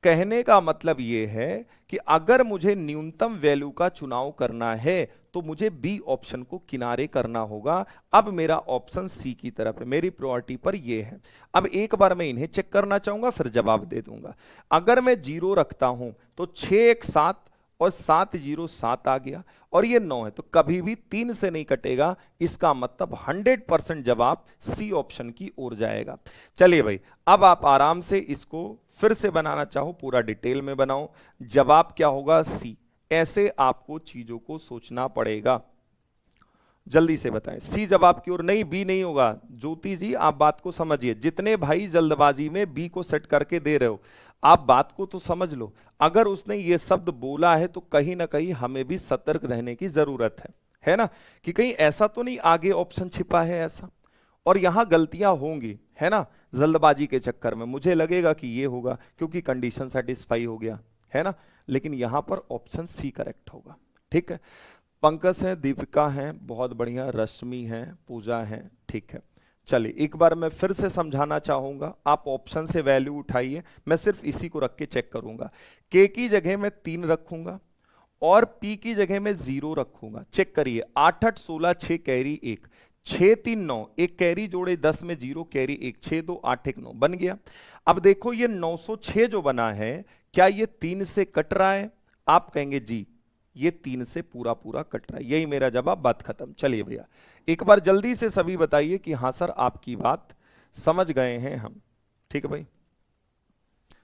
कहने का मतलब ये है कि अगर मुझे न्यूनतम वैल्यू का चुनाव करना है तो मुझे बी ऑप्शन को किनारे करना होगा। अब मेरा ऑप्शन सी की तरफ है, मेरी प्रायोरिटी पर ये है। अब एक बार मैं इन्हें चेक करना चाहूंगा, फिर जवाब दे दूंगा। अगर मैं 0 रखता हूं तो 6 1 7 और 7 0 7 आ गया, और ये 9 है, तो कभी भी 3 से नहीं कटेगा। इसका मतलब 100% जवाब सी ऑप्शन की ओर जाएगा। चलिए भाई, अब आप आराम से इसको फिर से बनाना चाहो, पूरा डिटेल में बनाओ। जवाब क्या होगा? सी। ऐसे आपको चीजों को सोचना पड़ेगा। जल्दी से बताएं, सी जवाब की ओर, नहीं बी नहीं होगा। ज्योति जी आप बात को समझिए, जितने भाई जल्दबाजी में बी को सेट करके दे रहे हो, आप बात को तो समझ लो। अगर उसने ये शब्द बोला है तो कहीं ना कहीं हमें भी सतर्क रहने की जरूरत है ना, कि कहीं ऐसा तो नहीं आगे ऑप्शन छिपा है ऐसा, और यहां गलतियां होंगी, है ना। जल्दबाजी के चक्कर में मुझे लगेगा कि ये होगा क्योंकि कंडीशन सेटिस्फाई हो गया, है ना, लेकिन यहां पर ऑप्शन सी करेक्ट होगा। ठीक है, पंकज है, दीपिका है, बहुत बढ़िया, रश्मि है, पूजा है, ठीक है। चलिए एक बार मैं फिर से समझाना चाहूंगा, आप ऑप्शन से वैल्यू उठाइए, मैं सिर्फ इसी को रख के चेक करूंगा। के की जगह मैं 3 रखूंगा और पी की जगह में 0 रखूंगा। चेक करिए, 8 8 16 6 कैरी 1, 6 3 9, एक कैरी जोड़े 10 में 0 कैरी 1, 6 2 8 1 9 बन गया। अब देखो ये 906 जो बना है, क्या ये 3 से कट रहा है? आप कहेंगे जी ये 3 से पूरा पूरा कट रहा है। यही मेरा जवाब, बात खत्म। चलिए भैया एक बार जल्दी से सभी बताइए कि हां सर आपकी बात समझ गए हैं हम। ठीक है भाई,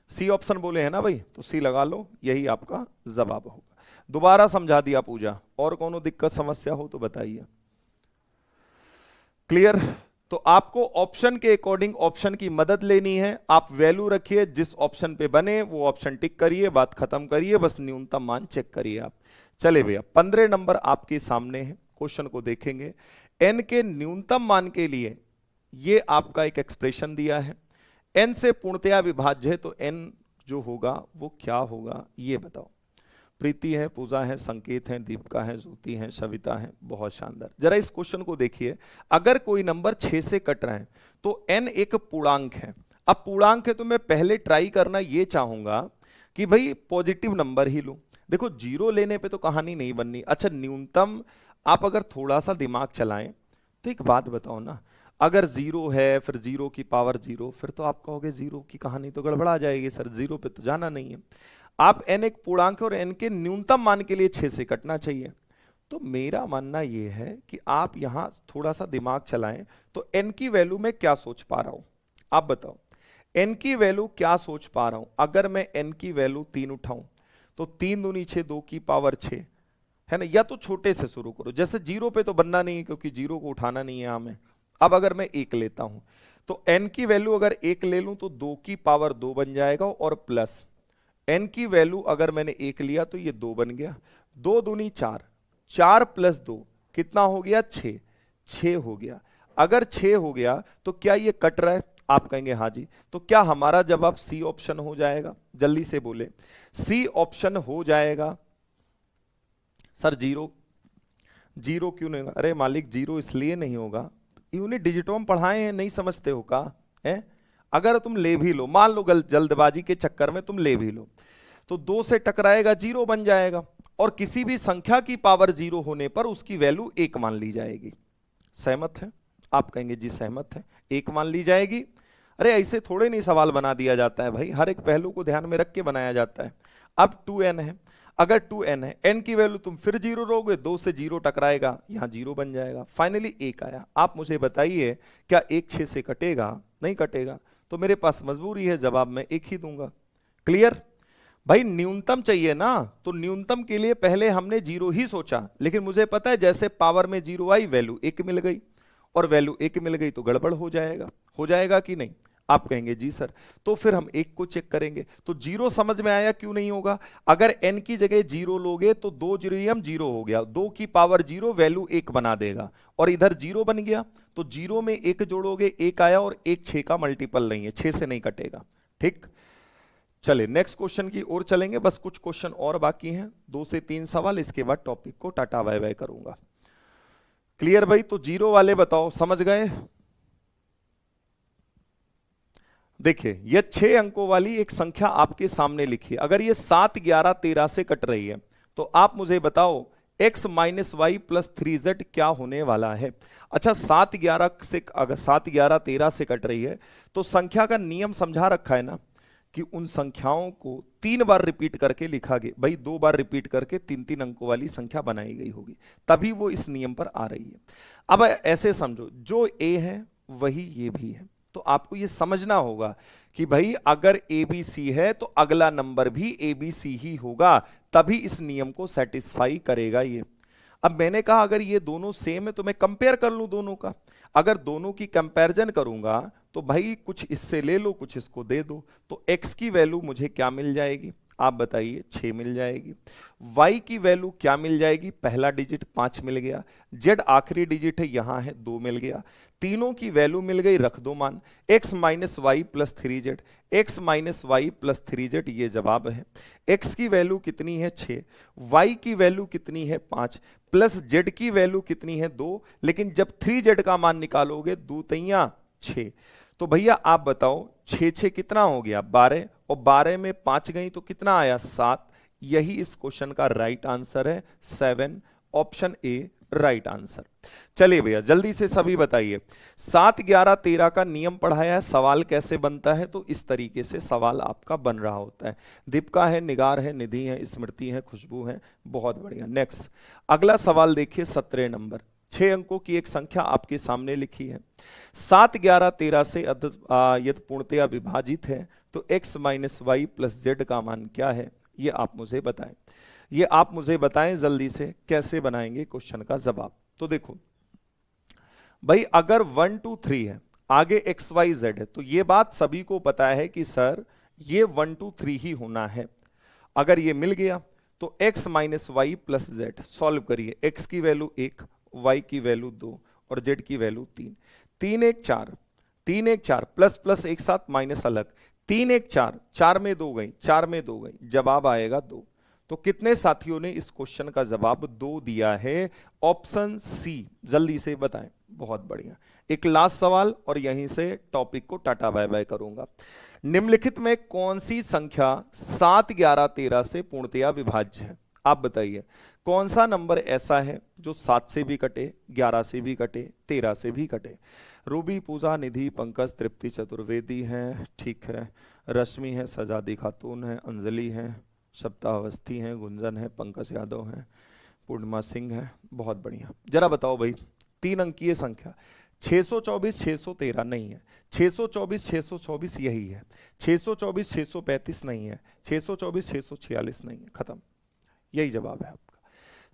सी ऑप्शन बोले हैं ना भाई, तो सी लगा लो, यही आपका जवाब होगा। दोबारा समझा दिया पूजा, और कोनो दिक्कत समस्या हो तो बताइए। क्लियर? तो आपको ऑप्शन के अकॉर्डिंग ऑप्शन की मदद लेनी है। आप वैल्यू रखिए, जिस ऑप्शन पे बने वो ऑप्शन टिक करिए, बात खत्म करिए, बस न्यूनतम मान चेक करिए आप। चले भैया 15 नंबर आपके सामने है, क्वेश्चन को देखेंगे। n के न्यूनतम मान के लिए ये आपका एक एक्सप्रेशन दिया है, n से पूर्णतया विभाज्य है, तो n जो होगा वो क्या होगा ये बताओ। प्रीति है, पूजा है, संकेत है, दीपिका है, ज्योति है, सविता है, बहुत शानदार। जरा इस क्वेश्चन को देखिए, अगर कोई नंबर 6 से कट रहा है तो n एक पूर्णांक है। अब पूर्णांक है तो मैं पहले ट्राई करना ये चाहूंगा कि भाई पॉजिटिव नंबर ही लूं। देखो जीरो लेने पे तो कहानी नहीं बननी। अच्छा न्यूनतम, आप अगर थोड़ा सा दिमाग चलाएं तो एक बात बताओ ना, अगर जीरो है फिर जीरो की पावर जीरो, फिर तो आप कहोगे जीरो की कहानी तो गड़बड़ा जाएगी सर, जीरो पे तो जाना नहीं है। आप n एक पूर्णांक है और n के न्यूनतम मान के लिए 6 से कटना चाहिए। तो मेरा मानना यह है कि आप यहां थोड़ा सा दिमाग चलाएं, तो n की वैल्यू में क्या सोच पा रहा हूं, आप बताओ। n की वैल्यू क्या सोच पा रहा हूं? अगर मैं n की वैल्यू 3 उठाऊं तो 3 दूनी 6, 2 की पावर 6 है ना। या तो छोटे से शुरू करो, जैसे जीरो पे तो बनना नहीं है क्योंकि जीरो को उठाना नहीं है हमें। अब अगर मैं 1 लेता हूं तो n की वैल्यू अगर 1 ले लूं तो 2 की पावर 2 बन जाएगा, और प्लस n की वैल्यू अगर मैंने 1 लिया तो ये 2 बन गया। 2 दूनी 4, 4 प्लस 2 कितना हो गया? 6, 6 हो गया। अगर 6 हो गया तो क्या ये कट रहा है? आप कहेंगे हाँ जी। तो क्या हमारा जवाब सी ऑप्शन हो जाएगा? जल्दी से बोले, सी ऑप्शन हो जाएगा। सर जीरो, जीरो क्यों नहीं होगा? अरे मालिक जीरो इसलिए नहीं होगा, यूनिट डिजिटों में पढ़ाए हैं, नहीं समझते हो का है? अगर तुम ले भी लो, मान लो जल्दबाजी के चक्कर में तुम ले भी लो, तो 2 से टकराएगा, जीरो बन जाएगा। और किसी भी संख्या की पावर जीरो होने पर उसकी वैल्यू 1 मान ली जाएगी। सहमत है? आप कहेंगे जी सहमत है, 1 मान ली जाएगी। अरे ऐसे थोड़े नहीं सवाल बना दिया जाता है भाई, हर एक पहलू को ध्यान में रख के बनाया जाता है। अब 2n है, अगर 2n है, n की वैल्यू तुम फिर जीरो लोगे, 2 से जीरो टकराएगा, यहां जीरो बन जाएगा। फाइनली 1 आया। आप मुझे बताइए क्या 1 6 से कटेगा? नहीं कटेगा। तो मेरे पास मजबूरी है, जवाब मैं 1 ही दूंगा। क्लियर? भाई न्यूनतम चाहिए ना, तो न्यूनतम के लिए पहले हमने जीरो ही सोचा, लेकिन मुझे पता है जैसे पावर में जीरो आई वैल्यू 1 मिल गई, और वैल्यू 1 मिल गई तो गड़बड़ हो जाएगा। हो जाएगा कि नहीं? आप कहेंगे जी सर। तो फिर हम 1 को चेक करेंगे। तो जीरो समझ में आया क्यों नहीं होगा? अगर n की जगह जीरो लोगे तो 2 जीरो जीरो हो गया, 2 की पावर जीरो वैल्यू 1 बना देगा, और इधर जीरो बन गया, तो जीरो में 1 जोड़ोगे 1 आया, और 1 6 का मल्टीपल नहीं है, 6 से नहीं कटेगा। ठीक, चले नेक्स्ट क्वेश्चन की ओर चलेंगे। बस कुछ क्वेश्चन और बाकी हैं, 2 से 3 सवाल, इसके बाद टॉपिक को टाटा बाय बाय करूंगा। क्लियर भाई? तो जीरो वाले बताओ, समझ गए? देखिए ये 6 अंकों वाली एक संख्या आपके सामने लिखी है। अगर ये 7 11 13 से कट रही है तो आप मुझे बताओ x माइनस वाई प्लस 3z क्या होने वाला है। अच्छा 7 11 से, अगर 7 11 13 से कट रही है तो संख्या का नियम समझा रखा है ना, कि उन संख्याओं को 3 बार रिपीट करके लिखा गया। भाई 2 बार रिपीट करके 3 अंकों वाली संख्या बनाई गई होगी, तभी वो इस नियम पर आ रही है। अब ऐसे समझो, जो a है वही ये भी है, तो आपको ये समझना होगा कि भाई अगर ABC है तो अगला नंबर भी ABC ही होगा, तभी इस नियम को सेटिस्फाई करेगा ये। अब मैंने कहा अगर ये दोनों सेम है तो मैं कंपेयर कर लूं दोनों का। अगर दोनों की कंपैरिजन करूंगा तो भाई कुछ इससे ले लो, कुछ इसको दे दो, तो x की वैल्यू मुझे क्या मिल जाएगी? आप बताइए, 6 मिल जाएगी। y की वैल्यू क्या मिल जाएगी? पहला डिजिट 5 मिल गया, z आखिरी डिजिट है यहां है 2 मिल गया। तीनों की वैल्यू मिल गई, रख दो मान। x माइनस वाई प्लस 3z, x माइनस वाई प्लस 3z ये जवाब है। x की वैल्यू कितनी है? 6, y की वैल्यू कितनी है? 5, प्लस z की वैल्यू कितनी है? 2, लेकिन जब 3z का मान निकालोगे 2 तियां 6, तो भैया आप बताओ 6 6 कितना हो गया? 12, और 12 में 5 गई तो कितना आया? 7। यही इस क्वेश्चन का राइट आंसर है 7, ऑप्शन ए राइट आंसर। चलिए भैया जल्दी से सभी बताइए, 7, 11, 13 का नियम पढ़ाया है, सवाल कैसे बनता है, तो इस तरीके से सवाल आपका बन रहा होता है। दीपिका है, निगार है, निधि है, स्मृति है, खुशबू है, बहुत बढ़िया। नेक्स्ट अगला सवाल देखिए 17 नंबर, 6 अंकों की एक संख्या आपके सामने लिखी है, 7, 11, 13 से यदि पूर्णतया विभाजित है तो x माइनस वाई प्लस जेड का मान क्या है, ये आप मुझे बताएं। ये आप मुझे बताएं जल्दी से कैसे बनाएंगे क्वेश्चन का जवाब। तो देखो भाई अगर 1 2 3 है, आगे x y z है, तो ये बात सभी को पता है कि सर ये 1 2 3 ही होना है। अगर ये मिल गया तो x माइनस वाई प्लस जेड सॉल्व करिए, x की वैल्यू 1, y की वैल्यू 2 और z की वैल्यू 3। 3 1 4, 3 1 4, प्लस प्लस एक साथ माइनस अलग, 3 1 4, 4 में 2 गई, 4 में 2 गई, जवाब आएगा 2। तो कितने साथियों ने इस क्वेश्चन का जवाब 2 दिया है? ऑप्शन सी, जल्दी से बताएं। बहुत बढ़िया। एक लास्ट सवाल और यहीं से टॉपिक को टाटा बाय बाय करूंगा। निम्नलिखित में कौन सी संख्या 7, 11, 13 से पूर्णतया विभाज्य है? आप बताइए कौन सा नंबर ऐसा है जो 7 से भी कटे, 11 से भी कटे, 13 से भी कटे? रूबी, पूजा, निधि, पंकज, तृप्ति चतुर्वेदी हैं, ठीक है, रश्मि है, सजादी खातून है, अंजलि है, सप्ताह अवस्थी हैं, गुंजन है, पंकज यादव हैं, पूर्णिमा सिंह है, बहुत बढ़िया। जरा बताओ भाई 3 अंकीय संख्या 624 613 नहीं है, 624 624 यही है, 624 635 नहीं है, 624 646 नहीं है, खत्म। यही जवाब है आपका।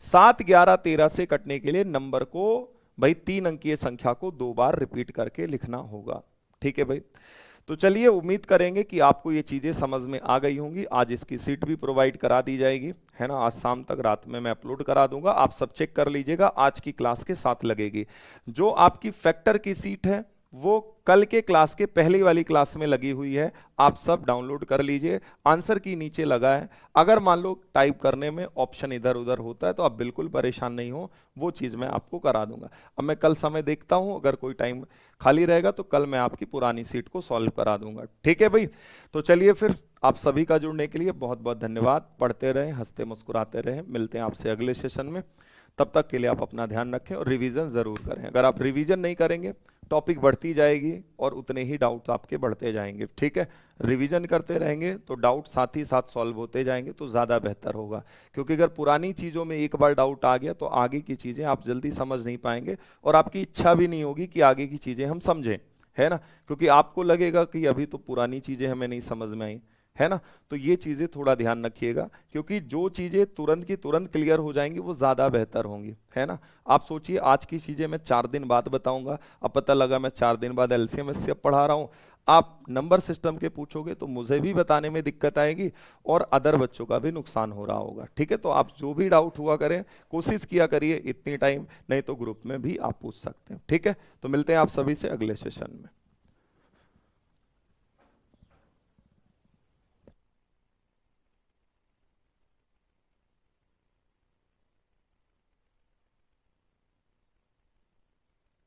7, 11, 13 से कटने के लिए नंबर को भाई 3 अंकीय संख्या को 2 बार रिपीट करके लिखना होगा। ठीक है भाई, तो चलिए उम्मीद करेंगे कि आपको ये चीजें समझ में आ गई होंगी। आज इसकी सीट भी प्रोवाइड करा दी जाएगी, है ना, आज शाम तक, रात में मैं अपलोड करा दूंगा, आप सब चेक कर लीजिएगा, आज की क्लास के साथ लगेगी। जो आपकी फैक्टर की सीट है वो कल के क्लास के पहली वाली क्लास में लगी हुई है, आप सब डाउनलोड कर लीजिए, आंसर की नीचे लगा है। अगर मान लो टाइप करने में ऑप्शन इधर उधर होता है तो आप बिल्कुल परेशान नहीं हो, वो चीज़ मैं आपको करा दूंगा। अब मैं कल समय देखता हूं, अगर कोई टाइम खाली रहेगा तो कल मैं आपकी पुरानी सीट को सॉल्व करा दूंगा। ठीक है भाई, तो चलिए फिर आप सभी का जुड़ने के लिए बहुत बहुत धन्यवाद। पढ़ते रहें, हंसते मुस्कुराते रहें, मिलते हैं आपसे अगले सेशन में। तब तक के लिए आप अपना ध्यान रखें और रिवीजन जरूर करें। अगर आप रिवीजन नहीं करेंगे टॉपिक बढ़ती जाएगी और उतने ही डाउट्स आपके बढ़ते जाएंगे। ठीक है, रिवीजन करते रहेंगे तो डाउट साथ ही साथ सॉल्व होते जाएंगे तो ज़्यादा बेहतर होगा, क्योंकि अगर पुरानी चीज़ों में एक बार डाउट आ गया तो आगे की चीज़ें आप जल्दी समझ नहीं पाएंगे और आपकी इच्छा भी नहीं होगी कि आगे की चीज़ें हम समझें, है ना, क्योंकि आपको लगेगा कि अभी तो पुरानी चीज़ें हमें नहीं समझ में आई, है ना। तो ये चीजें थोड़ा ध्यान रखिएगा, क्योंकि जो चीजें तुरंत की तुरंत क्लियर हो जाएंगी वो ज्यादा बेहतर होंगी, है ना। आप सोचिए आज की चीजें मैं 4 दिन बाद बताऊंगा, अब पता लगा मैं 4 दिन बाद एलसीएम एचसीएफ पढ़ा रहा हूं, आप नंबर सिस्टम के पूछोगे तो मुझे भी बताने में दिक्कत आएगी और अदर बच्चों का भी नुकसान हो रहा होगा। ठीक है, तो आप जो भी डाउट हुआ करें कोशिश किया करिए इतनी टाइम, नहीं तो ग्रुप में भी आप पूछ सकते हैं। ठीक है, तो मिलते हैं आप सभी से अगले सेशन में।